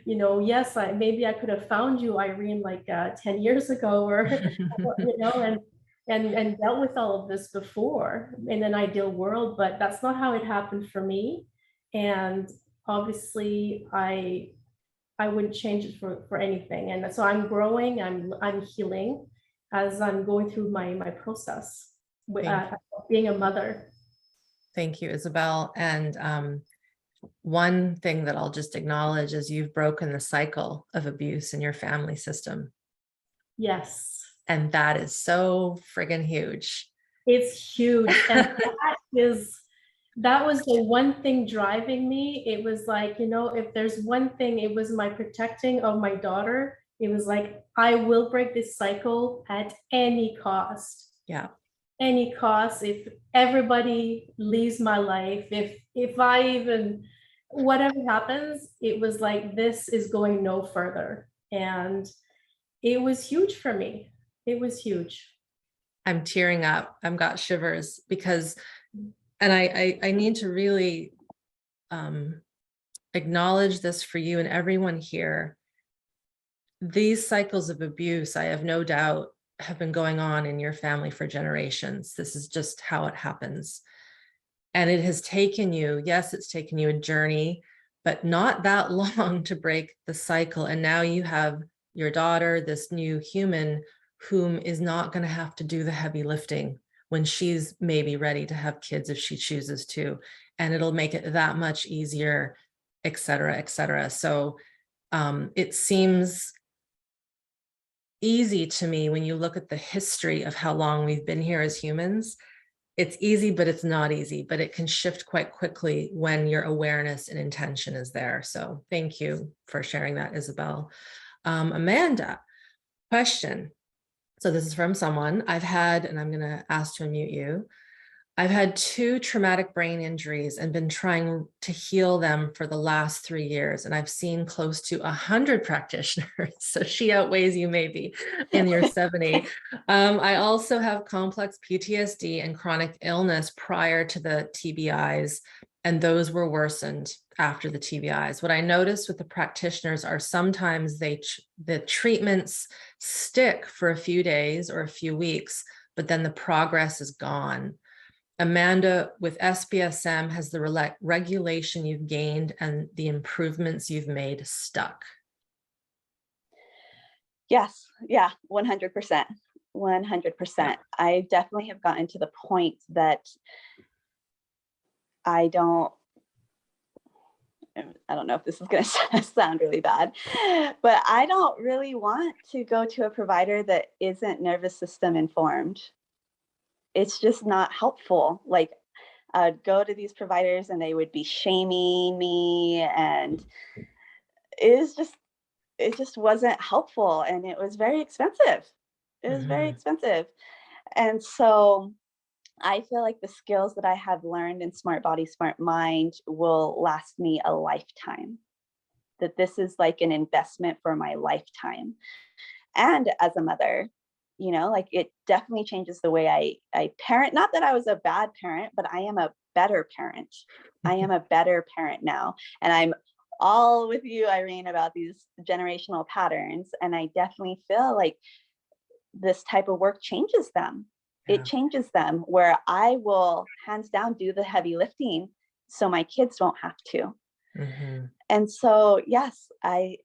yes, maybe I could have found you, Irene, like 10 years ago, or and dealt with all of this before in an ideal world, but that's not how it happened for me. And obviously I wouldn't change it for anything. And so I'm growing, I'm healing as I'm going through my process with being a mother. Thank you, Isabel. And one thing that I'll just acknowledge is you've broken the cycle of abuse in your family system. Yes. And that is so friggin' huge. It's huge. And that was the one thing driving me. It was like, if there's one thing, it was my protecting of my daughter. It was like, I will break this cycle at any cost. Yeah. Any cost. If everybody leaves my life, if I even, whatever happens, it was like, this is going no further. And it was huge for me. It was huge. I'm tearing up. I've got shivers because, and I need to really acknowledge this for you and everyone here. These cycles of abuse, I have no doubt, have been going on in your family for generations. This is just how it happens. And it has taken you, yes, it's taken you a journey, but not that long to break the cycle. And now you have your daughter, this new human, whom is not going to have to do the heavy lifting when she's maybe ready to have kids if she chooses to. And it'll make it that much easier et cetera, et cetera. So it seems easy to me when you look at the history of how long we've been here as humans. It's easy, but it's not easy, but it can shift quite quickly when your awareness and intention is there. So thank you for sharing that, Isabel. Amanda, question. So this is from someone I've had, and I'm going to ask to unmute you. I've had 2 traumatic brain injuries and been trying to heal them for the last 3 years. And I've seen close to 100 practitioners. So she outweighs you maybe in your 70. I also have complex PTSD and chronic illness prior to the TBIs, and those were worsened after the TBIs. What I noticed with the practitioners are sometimes the treatments stick for a few days or a few weeks, but then the progress is gone. Amanda, with SBSM, has the regulation you've gained and the improvements you've made stuck? Yes. Yeah. 100%. 100%. I definitely have gotten to the point that I don't know if this is going to sound really bad, but I don't really want to go to a provider that isn't nervous system informed. It's just not helpful. Like, I'd go to these providers and they would be shaming me, and it just wasn't helpful, and it was very expensive. It was very expensive. And so I feel like the skills that I have learned in SmartBody, SmartMind will last me a lifetime. That this is like an investment for my lifetime. And as a mother, like, it definitely changes the way I parent. Not that I was a bad parent, but I am a better parent. I am a better parent now. And I'm all with you, Irene, about these generational patterns. And I definitely feel like this type of work changes them. Yeah. It changes them, where I will hands down do the heavy lifting so my kids won't have to. And so, yes, I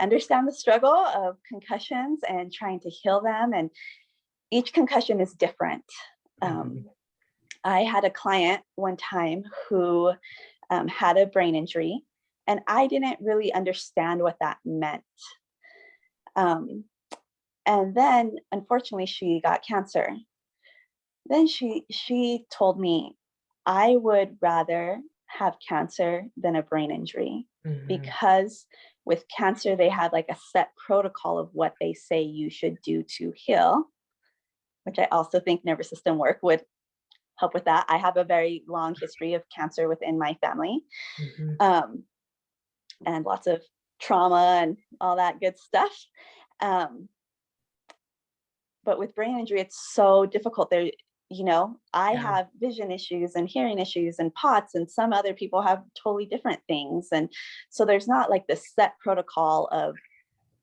understand the struggle of concussions and trying to heal them. And each concussion is different. I had a client one time who had a brain injury, and I didn't really understand what that meant. And then, unfortunately, she got cancer. Then she told me, I would rather have cancer than a brain injury, because with cancer, they have like a set protocol of what they say you should do to heal, which I also think nervous system work would help with that. I have a very long history of cancer within my family, and lots of trauma and all that good stuff. But with brain injury, it's so difficult. There, I have vision issues and hearing issues and POTS, and some other people have totally different things. And so there's not like this set protocol of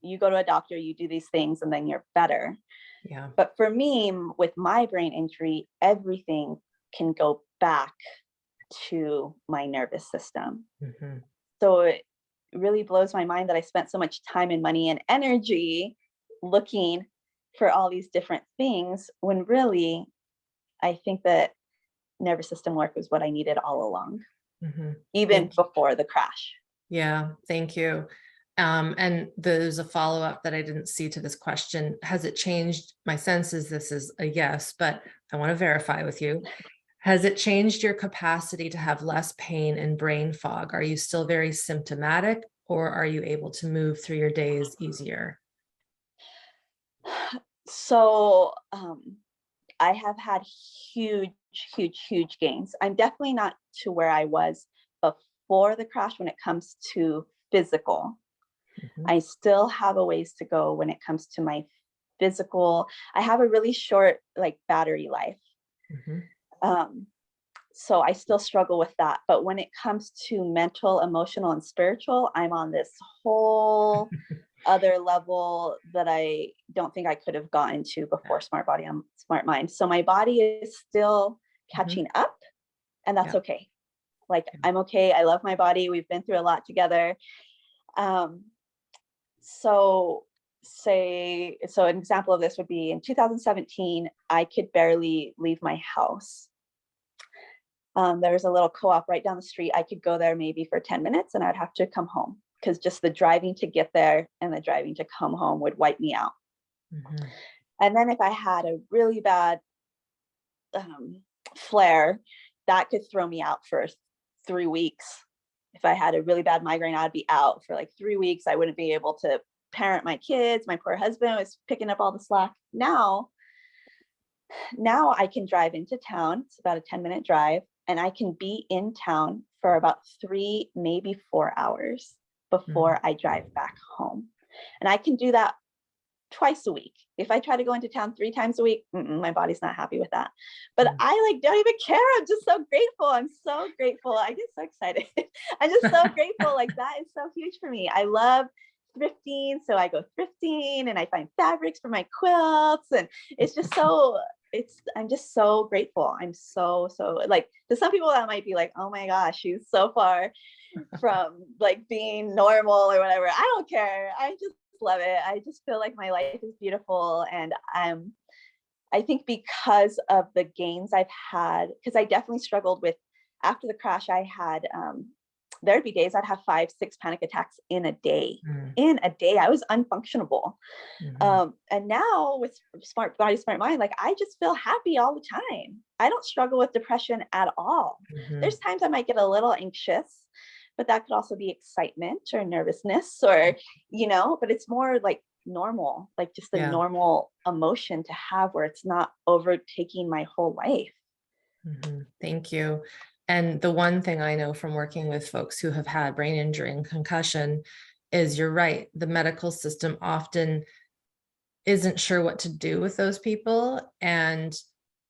you go to a doctor, you do these things, and then you're better. Yeah. But for me, with my brain injury, everything can go back to my nervous system. So it really blows my mind that I spent so much time and money and energy looking for all these different things, when really I think that nervous system work was what I needed all along, even before the crash. Yeah, thank you. And there's a follow-up that I didn't see to this question. Has it changed? My sense is this is a yes, but I want to verify with you. Has it changed your capacity to have less pain and brain fog? Are you still very symptomatic, or are you able to move through your days easier? So I have had huge gains. I'm definitely not to where I was before the crash when it comes to physical. I still have a ways to go when it comes to my physical. I have a really short battery life. So I still struggle with that. But when it comes to mental, emotional, and spiritual, I'm on this whole other level that I don't think I could have gotten to before SmartBody and SmartMind. So my body is still catching up, and that's okay. I'm okay. I love my body. We've been through a lot together. So an example of this would be in 2017, I could barely leave my house. There's a little co-op right down the street. I could go there maybe for 10 minutes and I'd have to come home because just the driving to get there and the driving to come home would wipe me out. Mm-hmm. And then if I had a really bad flare, that could throw me out for 3 weeks. If I had a really bad migraine, I'd be out for like 3 weeks. I wouldn't be able to parent my kids. My poor husband was picking up all the slack. Now I can drive into town. It's about a 10-minute drive, and I can be in town for about 3, maybe 4 hours before I drive back home. And I can do that twice a week. If I try to go into town 3 times a week, my body's not happy with that. But I like don't even care. I'm just so grateful. I'm so grateful. I get so excited. I'm just so grateful. Like that is so huge for me. I love thrifting. So I go thrifting and I find fabrics for my quilts. And it's just so, I'm just so grateful. I'm so like, to some people that might be like, oh my gosh, she's so far from like being normal or whatever. I don't care. I just love it. I just feel like my life is beautiful. And I think because of the gains I've had, because I definitely struggled with, after the crash, I had, there'd be days I'd have 5, 6 panic attacks in a day. I was unfunctionable. And now with SmartBody, SmartMind, like I just feel happy all the time. I don't struggle with depression at all. There's times I might get a little anxious, but that could also be excitement or nervousness or, but it's more like normal, like just a normal emotion to have where it's not overtaking my whole life. Thank you. And the one thing I know from working with folks who have had brain injury and concussion is you're right. The medical system often isn't sure what to do with those people. And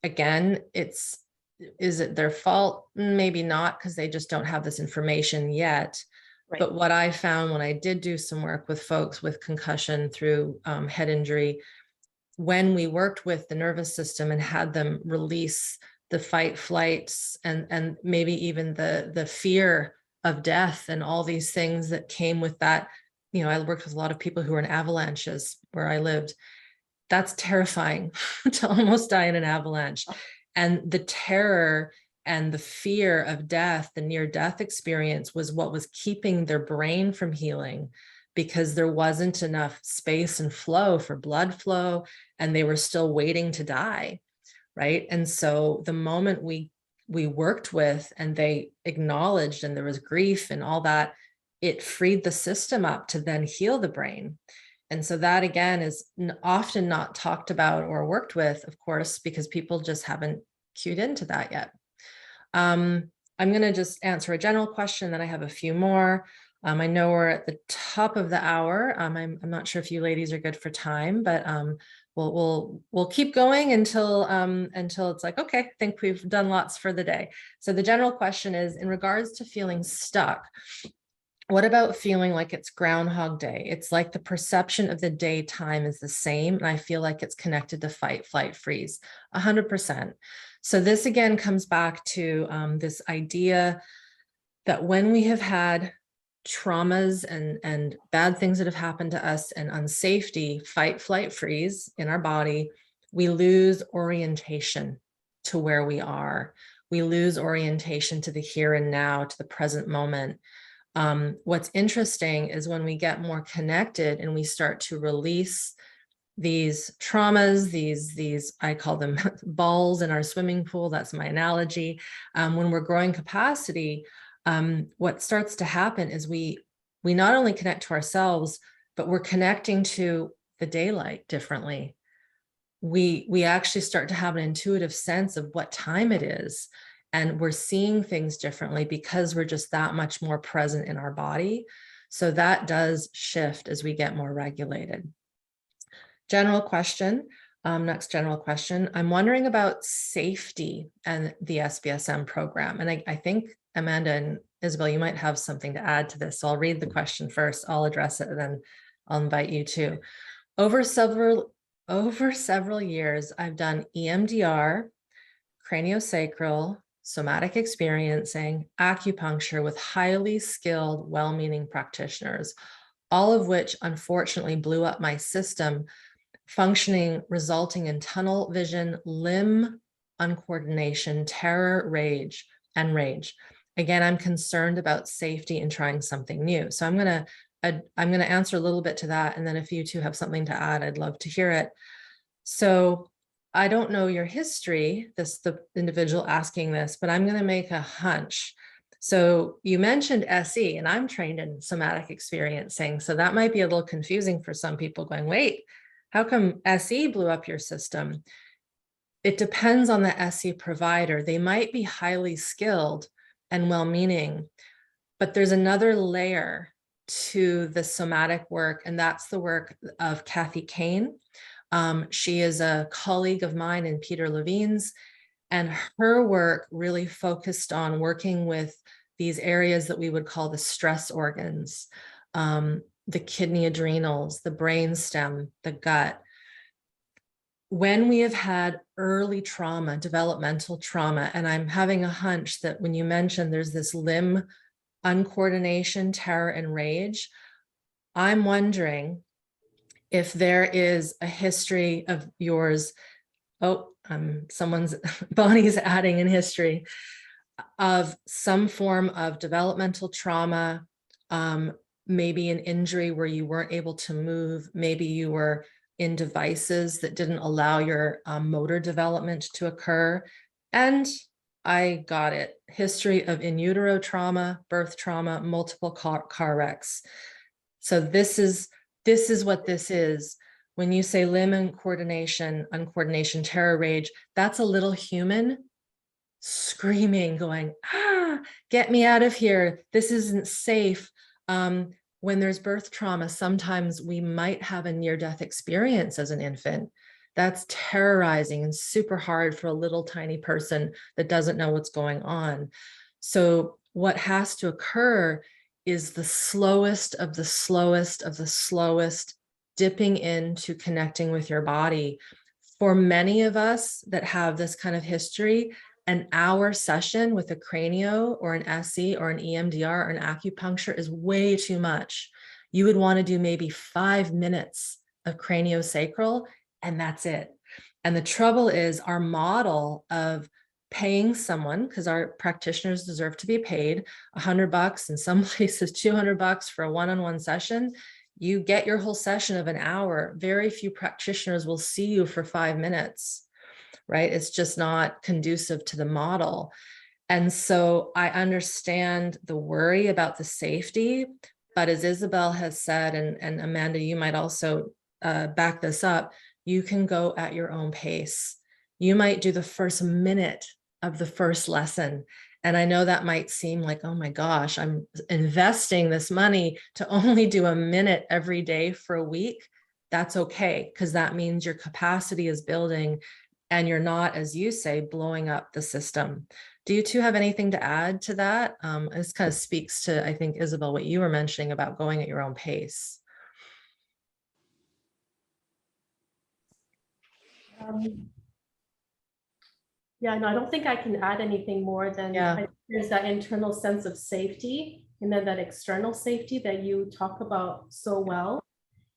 again, is it their fault? Maybe not, because they just don't have this information yet. Right. But what I found when I did do some work with folks with concussion through head injury, when we worked with the nervous system and had them release the fight flights and maybe even the fear of death and all these things that came with that. I worked with a lot of people who were in avalanches where I lived. That's terrifying to almost die in an avalanche. And the terror and the fear of death, the near-death experience was what was keeping their brain from healing, because there wasn't enough space and flow for blood flow, and they were still waiting to die, right? And so the moment we worked with and they acknowledged and there was grief and all that, it freed the system up to then heal the brain. And so that, again, is often not talked about or worked with, of course, because people just haven't cued into that yet. I'm going to just answer a general question, then I have a few more. I know we're at the top of the hour. I'm not sure if you ladies are good for time, but we'll keep going until it's like, okay, I think we've done lots for the day. So the general question is, in regards to feeling stuck, what about feeling like it's Groundhog Day? It's like the perception of the daytime is the same, and I feel like it's connected to fight, flight, freeze, 100%. So this again comes back to this idea that when we have had traumas and bad things that have happened to us and unsafety, fight, flight, freeze in our body, we lose orientation to where we are. We lose orientation to the here and now, to the present moment. What's interesting is when we get more connected and we start to release these traumas, these I call them balls in our swimming pool. That's my analogy. When we're growing capacity, what starts to happen is we not only connect to ourselves, but we're connecting to the daylight differently. We actually start to have an intuitive sense of what time it is. And we're seeing things differently because we're just that much more present in our body. So that does shift as we get more regulated. General question, next general question. I'm wondering about safety and the SBSM program. And I think Amanda and Isabel, you might have something to add to this. So I'll read the question first, I'll address it, and then I'll invite you too. Over several years, I've done EMDR, craniosacral, somatic experiencing, acupuncture with highly skilled, well-meaning practitioners, all of which unfortunately blew up my system, functioning, resulting in tunnel vision, limb uncoordination, terror, rage, and rage. Again, I'm concerned about safety in trying something new. So I'm going to answer a little bit to that. And then if you two have something to add, I'd love to hear it. So I don't know your history, the individual asking this, but I'm going to make a hunch. So you mentioned SE, and I'm trained in somatic experiencing. So that might be a little confusing for some people going, wait, how come SE blew up your system? It depends on the SE provider. They might be highly skilled and well-meaning, but there's another layer to the somatic work, and that's the work of Kathy Kane. She is a colleague of mine and Peter Levine's, and her work really focused on working with these areas that we would call the stress organs, the kidney adrenals, the brain stem, the gut. When we have had early trauma, developmental trauma, and I'm having a hunch that when you mentioned there's this limb uncoordination, terror, and rage, I'm wondering if there is a history of yours. Oh, Bonnie's adding in history of some form of developmental trauma, maybe an injury where you weren't able to move, maybe you were in devices that didn't allow your motor development to occur. And I got it. History of in utero trauma, birth trauma, multiple car wrecks. So this is what this is. When you say limb uncoordination, terror, rage, that's a little human screaming, going, get me out of here. This isn't safe. When there's birth trauma, sometimes we might have a near-death experience as an infant. That's terrorizing and super hard for a little tiny person that doesn't know what's going on. So what has to occur is the slowest of the slowest of the slowest dipping into connecting with your body. For many of us that have this kind of history, an hour session with a cranio or an SE or an EMDR or an acupuncture is way too much. You would want to do maybe 5 minutes of craniosacral, and that's it. And the trouble is our model of paying someone, because our practitioners deserve to be paid $100, in some places $200 for a one-on-one session. You get your whole session of an hour. Very few practitioners will see you for 5 minutes. Right? It's just not conducive to the model. And so I understand the worry about the safety, but as Isabel has said, and Amanda, you might also back this up, you can go at your own pace. You might do the first minute of the first lesson. And I know that might seem like, oh my gosh, I'm investing this money to only do a minute every day for a week. That's okay, because that means your capacity is building and you're not, as you say, blowing up the system. Do you two have anything to add to that? This kind of speaks to, I think, Isabel, what you were mentioning about going at your own pace. Yeah, no, I don't think I can add anything more than there's that internal sense of safety and then that external safety that you talk about so well.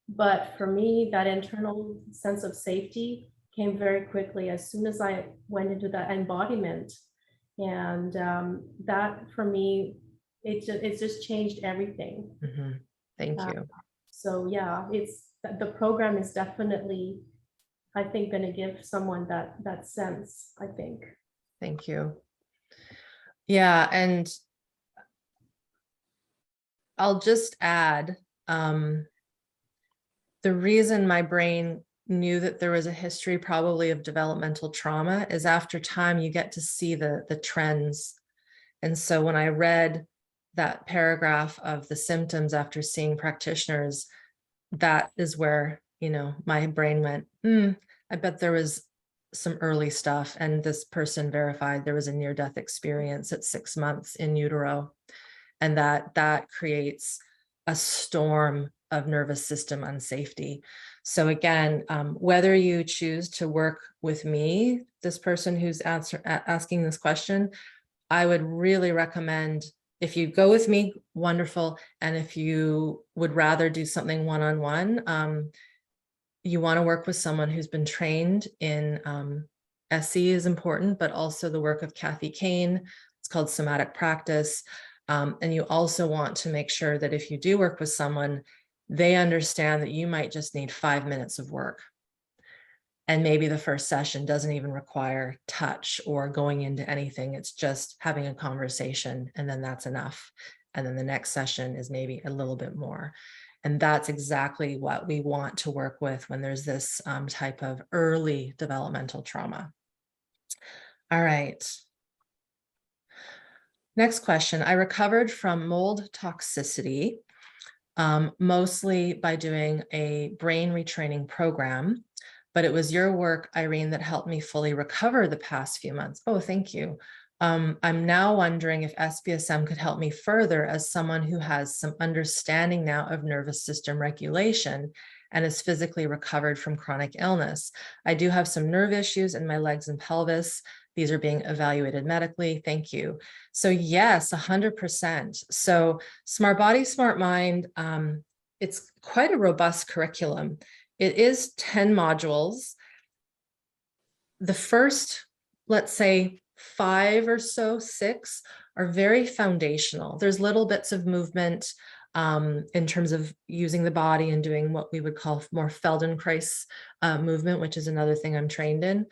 But for me, that internal sense of safety came very quickly as soon as I went into that embodiment. And that for me, it just changed everything. Mm-hmm. Thank you. So yeah, the program is definitely, I think, going to give someone that sense, I think. Thank you. Yeah, and I'll just add, the reason my brain knew that there was a history probably of developmental trauma is after time you get to see the trends. And so when I read that paragraph of the symptoms after seeing practitioners, that is where, my brain went, I bet there was some early stuff. And this person verified there was a near-death experience at 6 months in utero. And that creates a storm of nervous system unsafety. So again, whether you choose to work with me, this person who's asking this question, I would really recommend, if you go with me, wonderful. And if you would rather do something one-on-one, you want to work with someone who's been trained in SE is important, but also the work of Kathy Kane. It's called somatic practice. And you also want to make sure that if you do work with someone, they understand that you might just need 5 minutes of work. And maybe the first session doesn't even require touch or going into anything. It's just having a conversation, and then that's enough. And then the next session is maybe a little bit more. And that's exactly what we want to work with when there's this type of early developmental trauma. All right. Next question. I recovered from mold toxicity, mostly by doing a brain retraining program. But it was your work, Irene, that helped me fully recover the past few months. Oh, thank you. I'm now wondering if SBSM could help me further as someone who has some understanding now of nervous system regulation and is physically recovered from chronic illness. I do have some nerve issues in my legs and pelvis. These are being evaluated medically. Thank you. So yes, 100%. So SmartBody, SmartMind, it's quite a robust curriculum. It is 10 modules. The first, let's say 5 or so, 6 are very foundational. There's little bits of movement in terms of using the body and doing what we would call more Feldenkrais movement, which is another thing I'm trained in.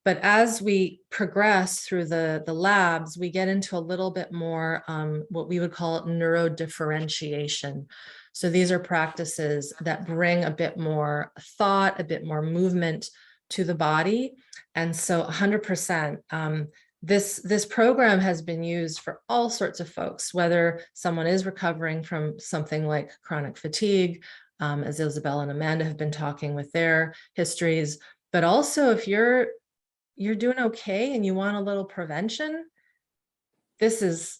But as we progress through the labs, we get into a little bit more what we would call neurodifferentiation. So these are practices that bring a bit more thought, a bit more movement to the body. And so 100%, this program has been used for all sorts of folks, whether someone is recovering from something like chronic fatigue, as Isabel and Amanda have been talking with their histories, but also if you're doing okay and you want a little prevention, this is,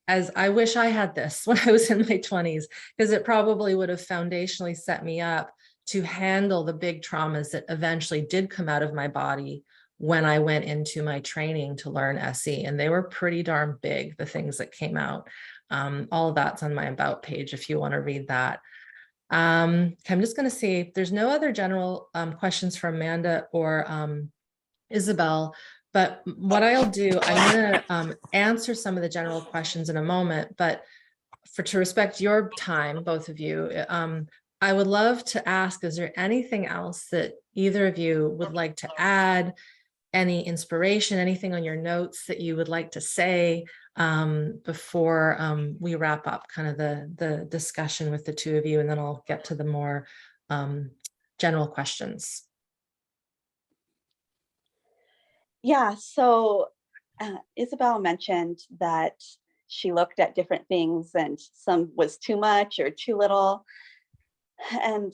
as I wish I had this when I was in my 20s, because it probably would have foundationally set me up to handle the big traumas that eventually did come out of my body when I went into my training to learn SE. And they were pretty darn big, the things that came out. All of that's on my About page if you want to read that. I'm just going to see if there's no other general questions for Amanda or Isabel. But what I'll do, I'm going to answer some of the general questions in a moment, but to respect your time, both of you, I would love to ask, is there anything else that either of you would like to add? Any inspiration, anything on your notes that you would like to say before we wrap up kind of the discussion with the two of you, and then I'll get to the more general questions. Yeah, so Isabel mentioned that she looked at different things and some was too much or too little. And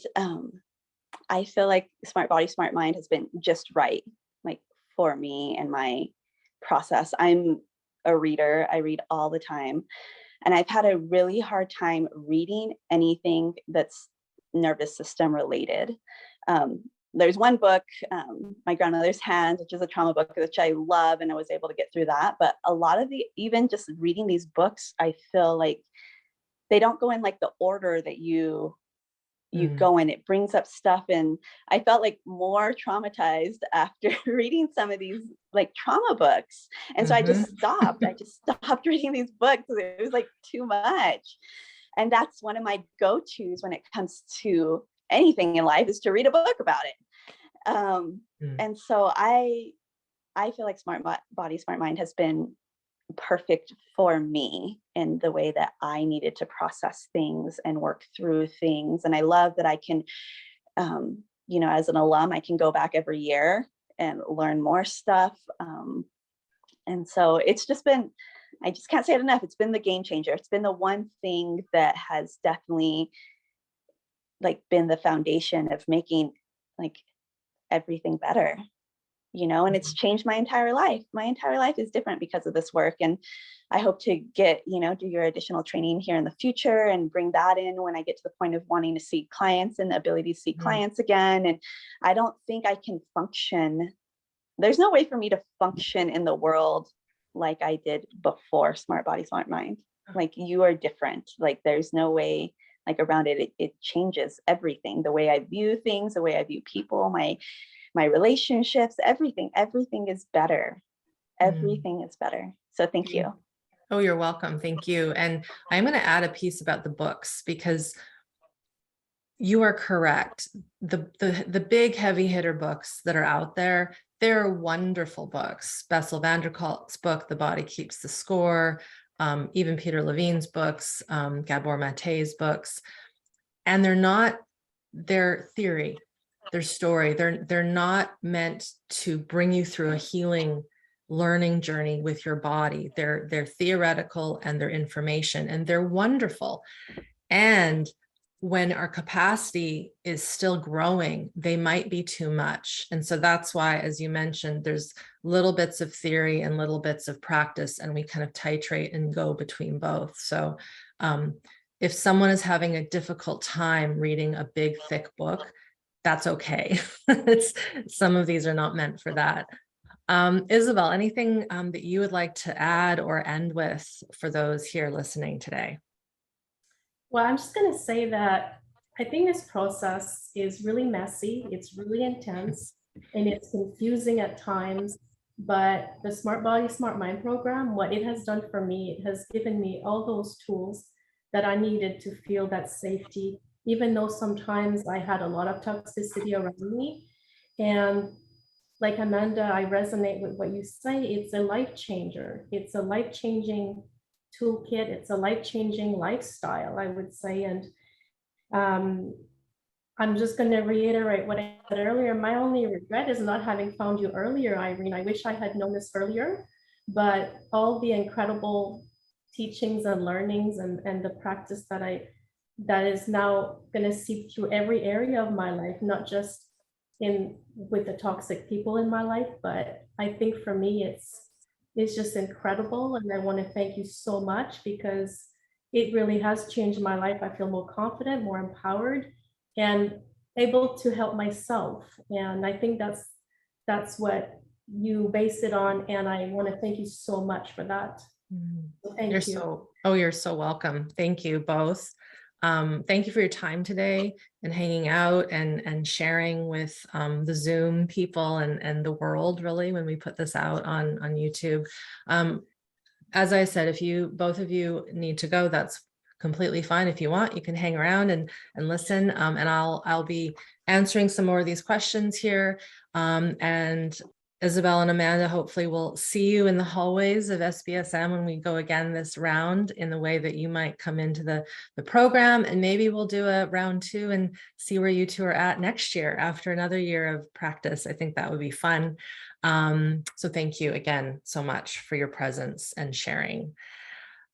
I feel like SmartBody, SmartMind has been just right, like for me and my process. I'm a reader. I read all the time. And I've had a really hard time reading anything that's nervous system related. There's one book, My Grandmother's Hands, which is a trauma book, which I love, and I was able to get through that. But a lot of even just reading these books, I feel like they don't go in like the order that you go in. It brings up stuff, and I felt like more traumatized after reading some of these like trauma books. And so I just stopped. I just stopped reading these books. It was like too much. And that's one of my go-tos when it comes to anything in life, is to read a book about it. And so I feel like SmartBody, SmartMind has been perfect for me in the way that I needed to process things and work through things. And I love that I can, as an alum, I can go back every year and learn more stuff. And so it's just been, I just can't say it enough. It's been the game changer. It's been the one thing that has definitely like been the foundation of making like everything better, and it's changed my entire life. My entire life is different because of this work. And I hope to get, do your additional training here in the future and bring that in when I get to the point of wanting to see clients and the ability to see clients again. And I don't think I can function. There's no way for me to function in the world like I did before SmartBody, SmartMind. Like, you are different. Like, there's no way like around it. It changes everything. The way I view things, the way I view people, my relationships, everything is better. Everything is better. So thank you. Oh, you're welcome. Thank you. And I'm going to add a piece about the books, because you are correct. The big heavy hitter books that are out there, they're wonderful books. Bessel van der Kolk's book, The Body Keeps the Score, even Peter Levine's books, Gabor Mate's books, and they're theory, their story. They're not meant to bring you through a healing learning journey with your body. They're theoretical, and they're information, and they're wonderful. And when our capacity is still growing, they might be too much. And so that's why, as you mentioned, there's little bits of theory and little bits of practice, and we kind of titrate and go between both. So if someone is having a difficult time reading a big, thick book, that's okay. Some of these are not meant for that. Isabel, anything that you would like to add or end with for those here listening today? Well, I'm just going to say that I think this process is really messy. It's really intense, and it's confusing at times. But the SmartBody, SmartMind program, what it has done for me, it has given me all those tools that I needed to feel that safety, even though sometimes I had a lot of toxicity around me. And like Amanda, I resonate with what you say. It's a life changer. It's a life-changing toolkit. It's a life-changing lifestyle, I would say. And I'm just going to reiterate what I said earlier. My only regret is not having found you earlier, Irene. I wish I had known this earlier, but all the incredible teachings and learnings and the practice that is now going to seep through every area of my life, not just with the toxic people in my life, but I think for me, it's just incredible. And I want to thank you so much, because it really has changed my life. I feel more confident, more empowered, and able to help myself. And I think that's what you base it on. And I want to thank you so much for that. So thank you. You're so welcome. Thank you both. Thank you for your time today and hanging out and sharing with the Zoom people and the world, really, when we put this out on YouTube. As I said, if both of you need to go, that's completely fine. If you want, you can hang around and listen, and I'll be answering some more of these questions here. And Isabel and Amanda, hopefully we'll see you in the hallways of SBSM when we go again this round, in the way that you might come into the program, and maybe we'll do a round 2 and see where you two are at next year after another year of practice. I think that would be fun. So thank you again so much for your presence and sharing.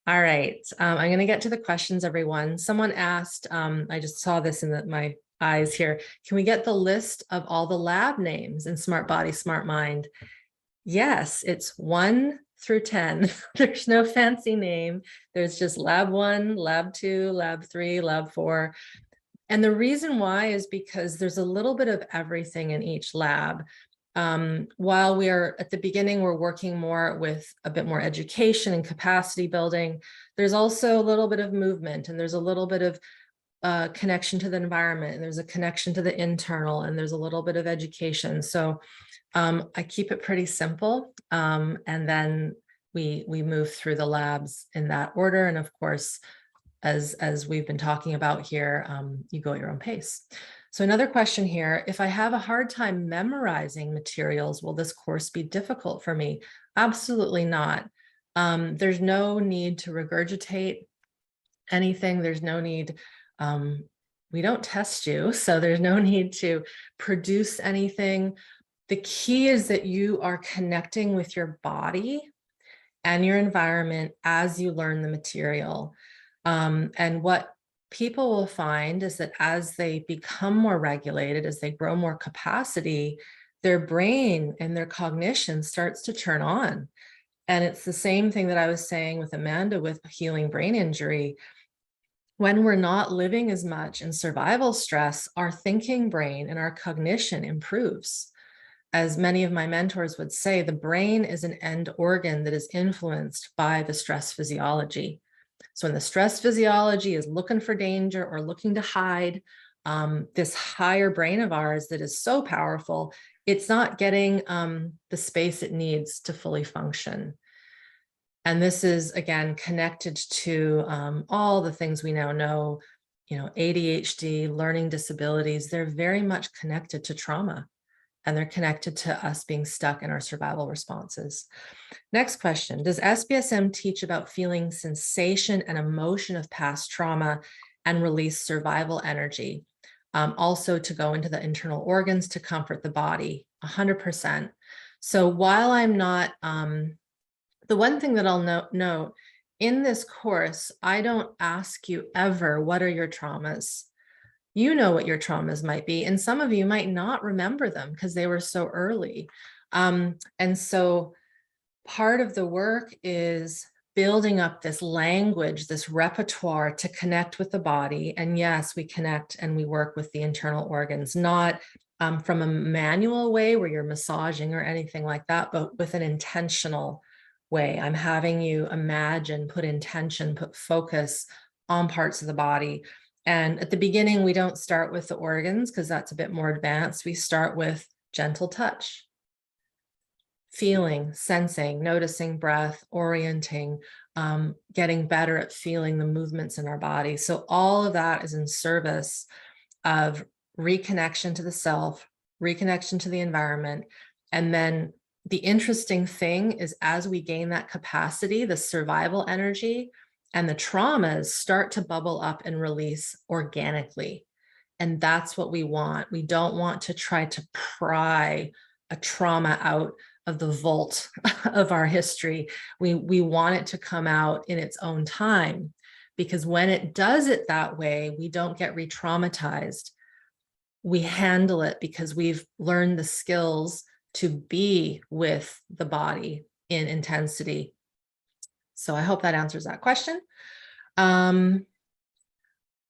All right, I'm going to get to the questions, everyone. Someone asked, I just saw this in my eyes here, can we get the list of all the lab names in SmartBody, SmartMind? Yes, it's 1 through 10. There's no fancy name. There's just lab 1, lab 2, lab 3, lab 4. And the reason why is because there's a little bit of everything in each lab. While we are at the beginning, we're working more with a bit more education and capacity building. There's also a little bit of movement, and there's a little bit of connection to the environment, and there's a connection to the internal, and there's a little bit of education. So I keep it pretty simple, and then we move through the labs in that order. And of course, as we've been talking about here, you go at your own pace. So another question here, if I have a hard time memorizing materials, will this course be difficult for me? Absolutely not. There's no need to regurgitate anything. There's no need, we don't test you, so there's no need to produce anything. The key is that you are connecting with your body and your environment as you learn the material. And what people will find is that as they become more regulated, as they grow more capacity, their brain and their cognition starts to turn on. And it's the same thing that I was saying with Amanda with healing brain injury. When we're not living as much in survival stress, our thinking brain and our cognition improves. As many of my mentors would say, the brain is an end organ that is influenced by the stress physiology. So when the stress physiology is looking for danger or looking to hide, this higher brain of ours that is so powerful, it's not getting the space it needs to fully function. And this is, again, connected to all the things we now know, ADHD, learning disabilities. They're very much connected to trauma, and they're connected to us being stuck in our survival responses. Next question, does SBSM teach about feeling sensation and emotion of past trauma and release survival energy? Also to go into the internal organs to comfort the body, 100%. So while I'm not, the one thing that I'll note in this course, I don't ask you ever, what are your traumas? You know what your traumas might be, and some of you might not remember them because they were so early. And so part of the work is building up this language, this repertoire to connect with the body. And yes, we connect and we work with the internal organs, not from a manual way where you're massaging or anything like that, but with an intentional way. I'm having you imagine, put intention, put focus on parts of the body. And at the beginning, we don't start with the organs because that's a bit more advanced. We start with gentle touch, feeling, sensing, noticing breath, orienting, getting better at feeling the movements in our body. So all of that is in service of reconnection to the self, reconnection to the environment. And then the interesting thing is, as we gain that capacity, the survival energy and the traumas start to bubble up and release organically. And that's what we want. We don't want to try to pry a trauma out of the vault of our history. We want it to come out in its own time, because when it does it that way, we don't get re-traumatized. We handle it because we've learned the skills to be with the body in intensity. So I hope that answers that question.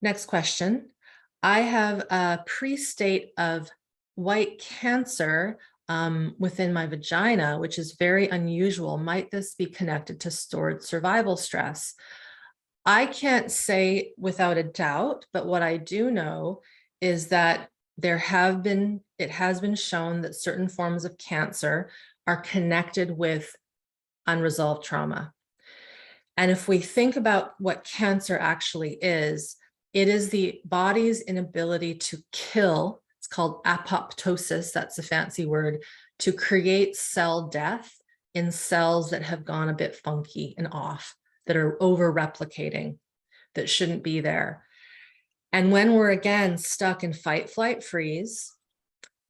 Next question. I have a pre-state of white cancer within my vagina, which is very unusual. Might this be connected to stored survival stress? I can't say without a doubt, but what I do know is that it has been shown that certain forms of cancer are connected with unresolved trauma. And if we think about what cancer actually is, it is the body's inability to kill. It's called apoptosis, that's a fancy word, to create cell death in cells that have gone a bit funky and off, that are over-replicating, that shouldn't be there. And when we're again stuck in fight, flight, freeze,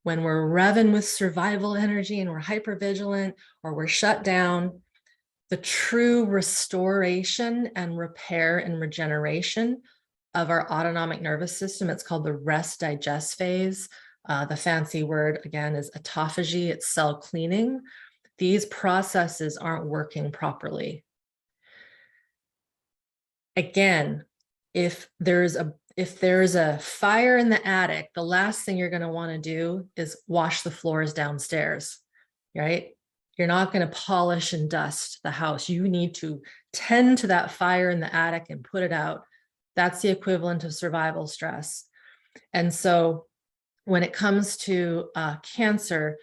when we're revving with survival energy and we're hypervigilant or we're shut down, the true restoration and repair and regeneration of our autonomic nervous system, it's called the rest digest phase. The fancy word again is autophagy, it's cell cleaning. These processes aren't working properly. Again, if there's a fire in the attic, the last thing you're going to want to do is wash the floors downstairs, right? You're not going to polish and dust the house. You need to tend to that fire in the attic and put it out. That's the equivalent of survival stress. And so when it comes to cancer,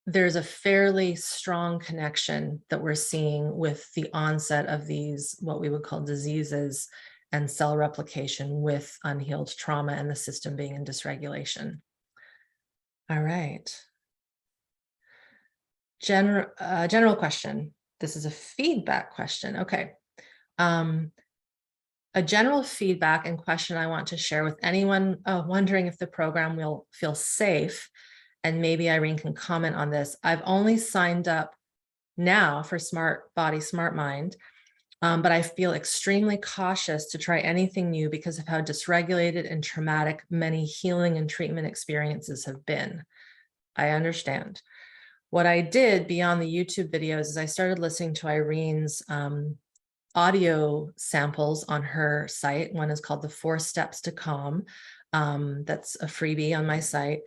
there's a fairly strong connection that we're seeing with the onset of these, what we would call diseases and cell replication with unhealed trauma and the system being in dysregulation. All right. General question. This is a feedback question. Okay. A general feedback and question I want to share with anyone wondering if the program will feel safe, and maybe Irene can comment on this. I've only signed up now for SmartBody, SmartMind, but I feel extremely cautious to try anything new because of how dysregulated and traumatic many healing and treatment experiences have been. I understand. What I did beyond the YouTube videos is I started listening to Irene's audio samples on her site. One is called the 4 Steps to Calm. That's a freebie on my site.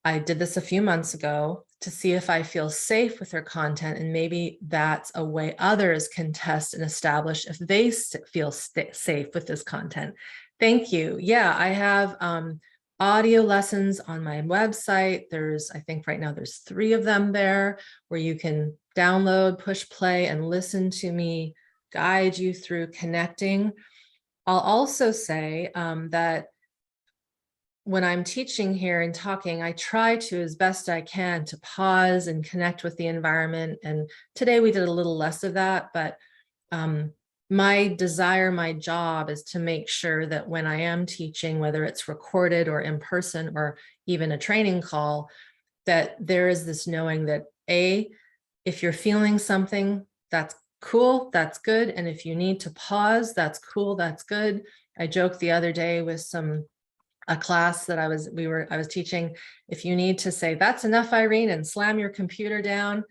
I did this a few months ago to see if I feel safe with her content, and maybe that's a way others can test and establish if they feel safe with this content. Thank you. Yeah, I have audio lessons on my website. I think right now there's 3 of them there where you can download, push play, and listen to me guide you through connecting. I'll also say that when I'm teaching here and talking, I try to, as best I can, to pause and connect with the environment. And today we did a little less of that, but my desire, my job is to make sure that when I am teaching, whether it's recorded or in person or even a training call, that there is this knowing that if you're feeling something, that's cool, that's good. And if you need to pause, that's cool, that's good. I joked the other day with a class that I was teaching, if you need to say, that's enough, Irene, and slam your computer down,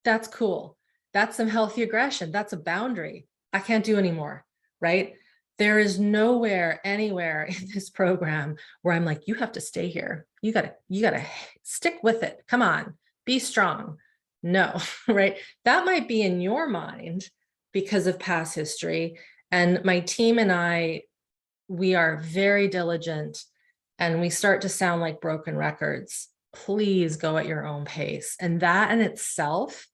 that's cool. That's some healthy aggression. That's a boundary. I can't do anymore, right? There is nowhere, anywhere in this program where I'm like, you have to stay here. You gotta stick with it. Come on, be strong. No, right? That might be in your mind because of past history. And my team and I, we are very diligent, and we start to sound like broken records. Please go at your own pace. And that in itself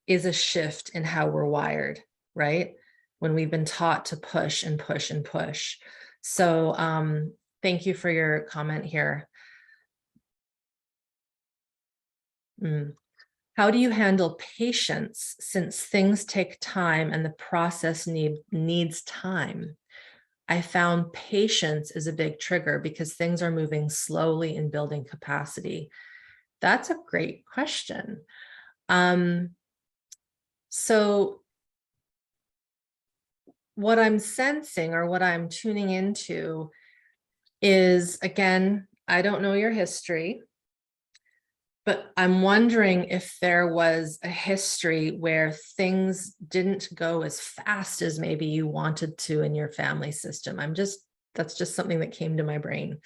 is a shift in how we're wired, right? When we've been taught to push and push and push. So thank you for your comment here. How do you handle patience since things take time and the process needs time? I found patience is a big trigger because things are moving slowly in building capacity. That's a great question. So what I'm sensing or what I'm tuning into is, again, I don't know your history, but I'm wondering if there was a history where things didn't go as fast as maybe you wanted to in your family system. That's just something that came to my brain.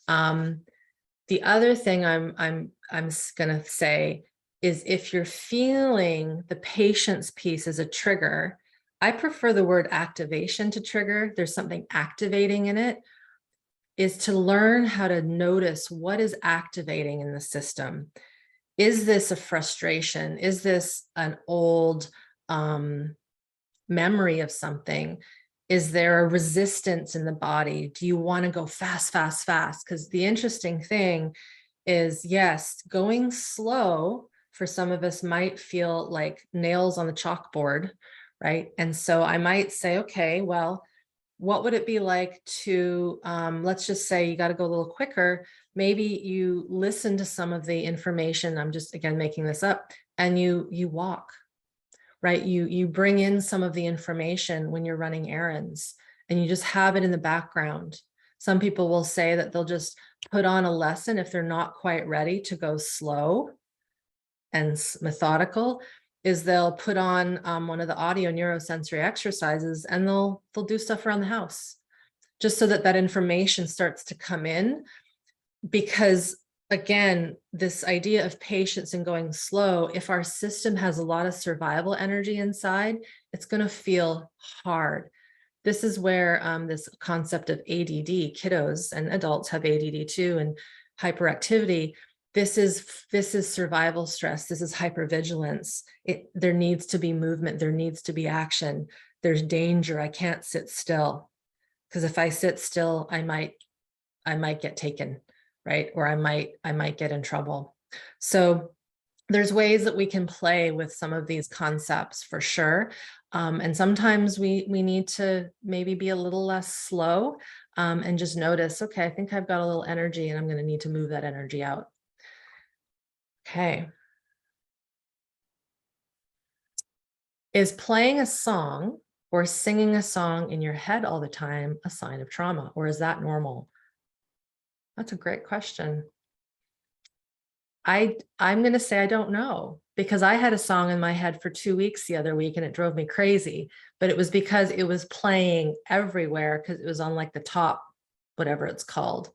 The other thing I'm gonna say is, if you're feeling the patience piece as a trigger, I prefer the word activation to trigger. There's something activating in it, is to learn how to notice what is activating in the system. Is this a frustration? Is this an old memory of something? Is there a resistance in the body? Do you want to go fast, fast, fast? Because the interesting thing is, yes, going slow for some of us might feel like nails on the chalkboard, right? And so I might say, okay, well, what would it be like to, let's just say you got to go a little quicker. Maybe you listen to some of the information. I'm just, again, making this up, and you walk, right? You bring in some of the information when you're running errands, and you just have it in the background. Some people will say that they'll just put on a lesson if they're not quite ready to go slow and methodical, is they'll put on one of the audio neurosensory exercises, and they'll do stuff around the house just so that information starts to come in. Because again, this idea of patience and going slow, if our system has a lot of survival energy inside, it's going to feel hard. This is where this concept of ADD, kiddos and adults have ADD too, and hyperactivity. This is survival stress. This is hypervigilance. There needs to be movement. There needs to be action. There's danger. I can't sit still, because if I sit still, I might get taken, right? Or I might get in trouble. So there's ways that we can play with some of these concepts for sure. And sometimes we need to maybe be a little less slow and just notice, okay, I think I've got a little energy and I'm going to need to move that energy out. Okay. Is playing a song or singing a song in your head all the time a sign of trauma, or is that normal? That's a great question. I'm going to say I don't know, because I had a song in my head for 2 weeks the other week and it drove me crazy, but it was because it was playing everywhere, because it was on like the top, whatever it's called.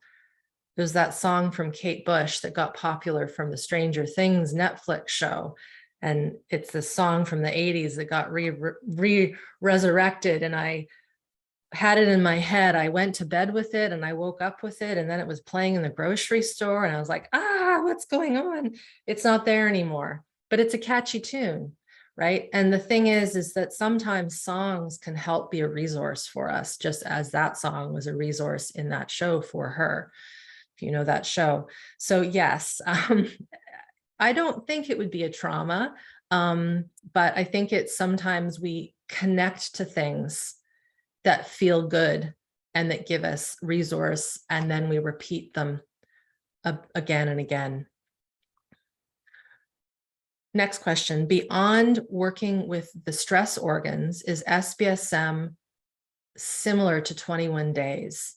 It was that song from Kate Bush that got popular from the Stranger Things Netflix show. And it's the song from the 80s that got resurrected. And I had it in my head. I went to bed with it and I woke up with it, and then it was playing in the grocery store and I was like, what's going on? It's not there anymore, but it's a catchy tune, right? And the thing is that sometimes songs can help be a resource for us, just as that song was a resource in that show for her, if you know that show. So yes, I don't think it would be a trauma, but I think it's sometimes we connect to things that feel good and that give us resource, and then we repeat them again and again. Next question, beyond working with the stress organs, is SBSM similar to 21 days?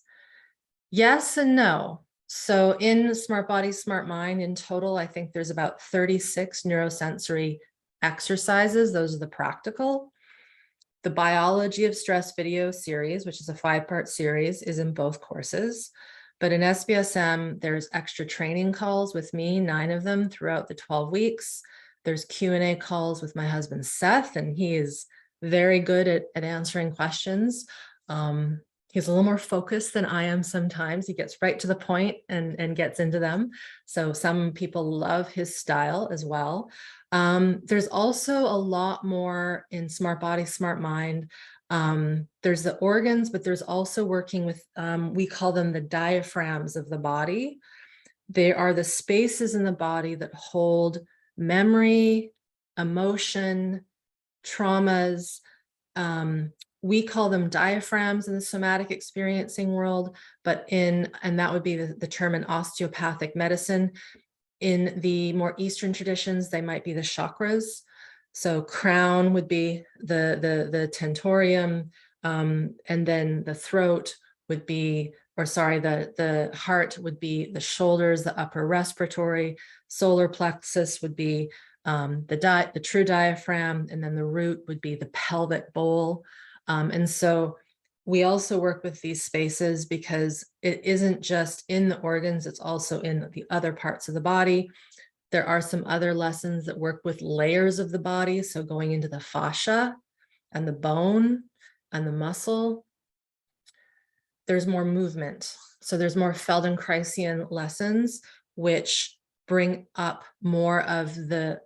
Yes and no. So in SmartBody, SmartMind, in total, I think there's about 36 neurosensory exercises. Those are the practical. The Biology of Stress video series, which is a 5-part series, is in both courses. But in SBSM, there's extra training calls with me, 9 of them throughout the 12 weeks. There's Q&A calls with my husband, Seth, and he is very good at answering questions. He's a little more focused than I am sometimes. He gets right to the point and gets into them. So some people love his style as well. There's also a lot more in SmartBody, SmartMind. There's the organs, but there's also working with, we call them the diaphragms of the body. They are the spaces in the body that hold memory, emotion, traumas. We call them diaphragms in the somatic experiencing world, and that would be the term in osteopathic medicine. In the more Eastern traditions, they might be the chakras. So crown would be the tentorium, and then the throat would be, the heart would be the shoulders, the upper respiratory, solar plexus would be the true diaphragm, and then the root would be the pelvic bowl. And so we also work with these spaces because it isn't just in the organs, it's also in the other parts of the body. There are some other lessons that work with layers of the body. So going into the fascia and the bone and the muscle, there's more movement. So there's more Feldenkraisian lessons, which bring up more of the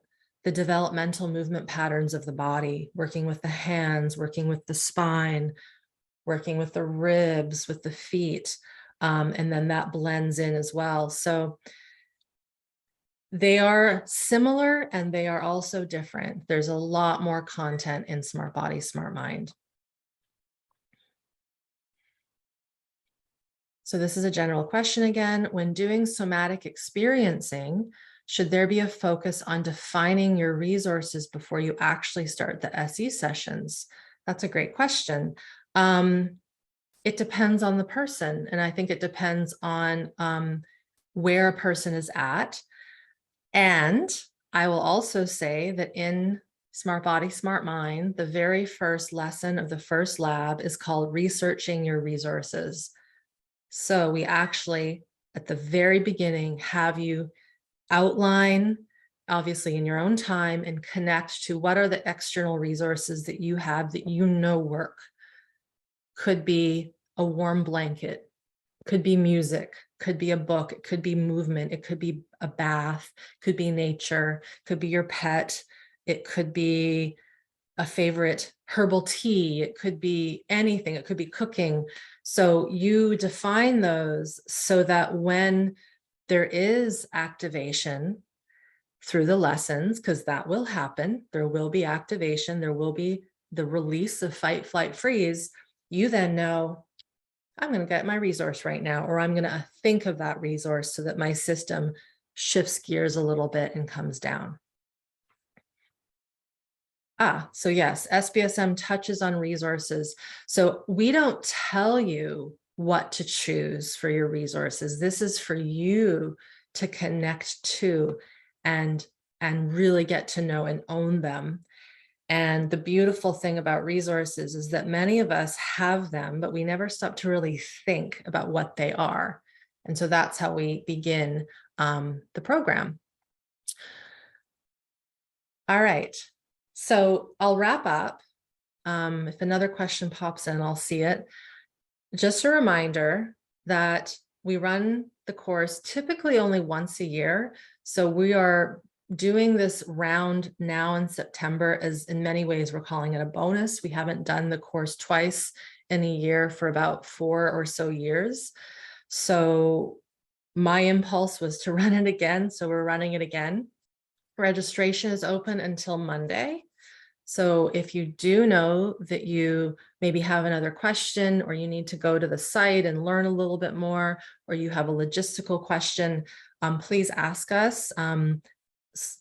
developmental movement patterns of the body, working with the hands, working with the spine, working with the ribs, with the feet, and then that blends in as well. So they are similar and they are also different. There's a lot more content in SmartBody, SmartMind. So this is a general question again. When doing somatic experiencing, should there be a focus on defining your resources before you actually start the SE sessions? That's a great question. It depends on the person. And I think it depends on where a person is at. And I will also say that in SmartBody, SmartMind, the very first lesson of the first lab is called Researching Your Resources. So we actually, at the very beginning, have you outline, obviously in your own time, and connect to what are the external resources that you have that you know work. Could be a warm blanket, could be music, could be a book, it could be movement, it could be a bath, could be nature, could be your pet, it could be a favorite herbal tea, it could be anything, it could be cooking. So you define those so that when there is activation through the lessons, because that will happen, there will be activation, there will be the release of fight, flight, freeze, you then know, I'm going to get my resource right now, or I'm going to think of that resource so that my system shifts gears a little bit and comes down. So yes, SBSM touches on resources. So we don't tell you what to choose for your resources. This is for you to connect to and really get to know and own them. And the beautiful thing about resources is that many of us have them, but we never stop to really think about what they are. And so that's how we begin the program. All right. So I'll wrap up. If another question pops in, I'll see it. just a reminder that we run the course typically only once a year. So we are doing this round now in September, as in many ways we're calling it a bonus. We haven't done the course twice in a year for about 4 or so years. So my impulse was to run it again. So we're running it again. Registration is open until Monday. So if you do know that you maybe have another question, or you need to go to the site and learn a little bit more, or you have a logistical question, please ask us.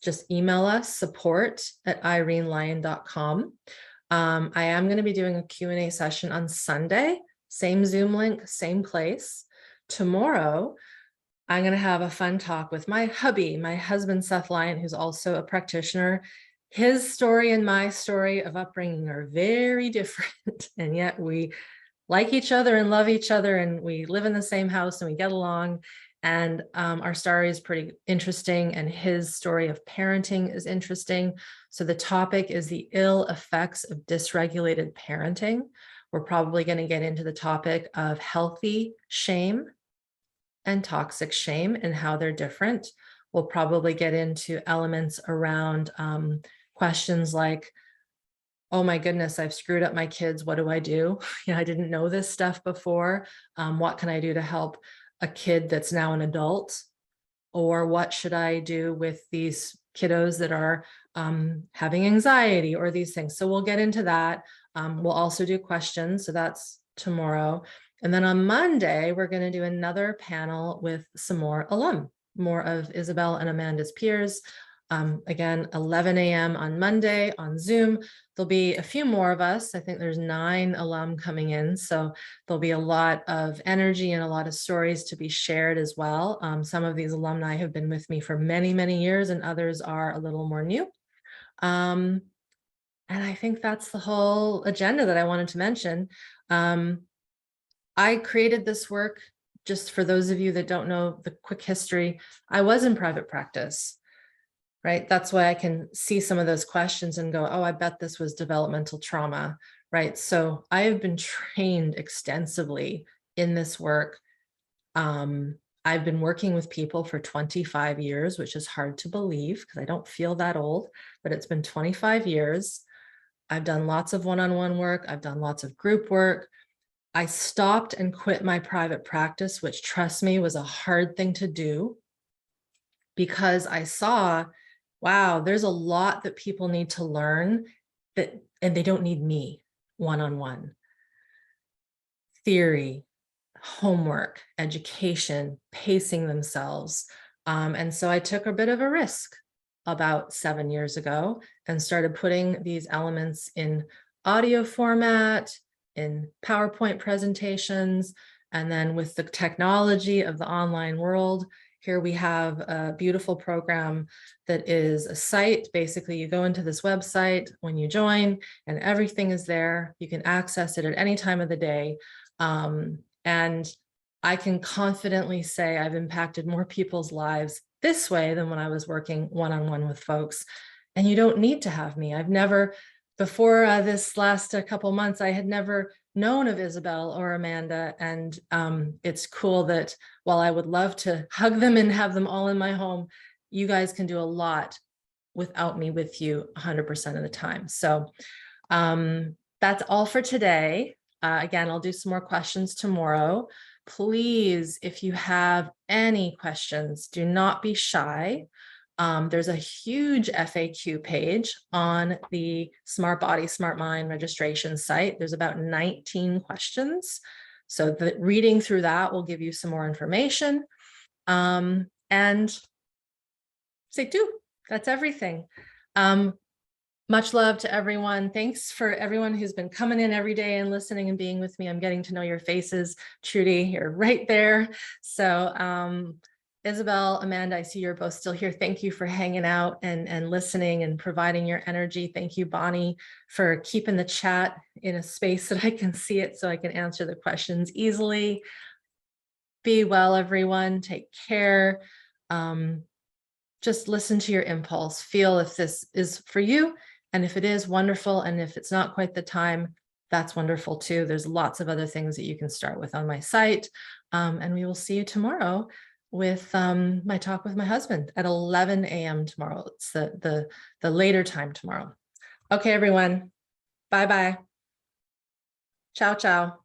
Just email us, support@irenelyon.com. I am going to be doing a Q&A session on Sunday, same Zoom link, same place. Tomorrow, I'm going to have a fun talk with my hubby, my husband, Seth Lyon, who's also a practitioner. His story and my story of upbringing are very different, and yet we like each other and love each other, and we live in the same house and we get along. And our story is pretty interesting, and his story of parenting is interesting. So the topic is the ill effects of dysregulated parenting. We're probably going to get into the topic of healthy shame and toxic shame and how they're different. We'll probably get into elements around questions like, oh my goodness, I've screwed up my kids. What do I do? I didn't know this stuff before. What can I do to help a kid that's now an adult? Or what should I do with these kiddos that are having anxiety or these things? So we'll get into that. We'll also do questions. So that's tomorrow. And then on Monday, we're going to do another panel with some more more of Isabel and Amanda's peers. Again, 11 a.m. on Monday on Zoom. There'll be a few more of us. I think there's 9 alum coming in. So there'll be a lot of energy and a lot of stories to be shared as well. Some of these alumni have been with me for many, many years, and others are a little more new. And I think that's the whole agenda that I wanted to mention. I created this work, just for those of you that don't know the quick history. I was in private practice, right? That's why I can see some of those questions and go, oh, I bet this was developmental trauma, right? So I have been trained extensively in this work. I've been working with people for 25 years, which is hard to believe because I don't feel that old, but it's been 25 years. I've done lots of one-on-one work. I've done lots of group work. I stopped and quit my private practice, which, trust me, was a hard thing to do, because I saw, wow, there's a lot that people need to learn, and they don't need me one-on-one. Theory, homework, education, pacing themselves. And so I took a bit of a risk about 7 years ago and started putting these elements in audio format, in PowerPoint presentations, and then with the technology of the online world. Here we have a beautiful program that is a site. Basically, you go into this website when you join, and everything is there. You can access it at any time of the day. And I can confidently say I've impacted more people's lives this way than when I was working one-on-one with folks. And you don't need to have me. I've never, before this last couple months, I had never known of Isabel or Amanda. And it's cool that while I would love to hug them and have them all in my home, you guys can do a lot without me with you 100% of the time. So that's all for today. Again, I'll do some more questions tomorrow. Please, if you have any questions, do not be shy. There's a huge FAQ page on the SmartBody, SmartMind registration site. There's about 19 questions. So reading through that will give you some more information. And say do. That's everything. Much love to everyone. Thanks for everyone who's been coming in every day and listening and being with me. I'm getting to know your faces. Trudy, you're right there. So Isabel, Amanda, I see you're both still here. Thank you for hanging out and listening and providing your energy. Thank you, Bonnie, for keeping the chat in a space that I can see it so I can answer the questions easily. Be well, everyone. Take care. Just listen to your impulse. Feel if this is for you. And if it is, wonderful. And if it's not quite the time, that's wonderful too. There's lots of other things that you can start with on my site. And we will see you tomorrow with my talk with my husband at 11 a.m. tomorrow. It's the later time tomorrow. Okay, everyone. Bye-bye. Ciao, ciao.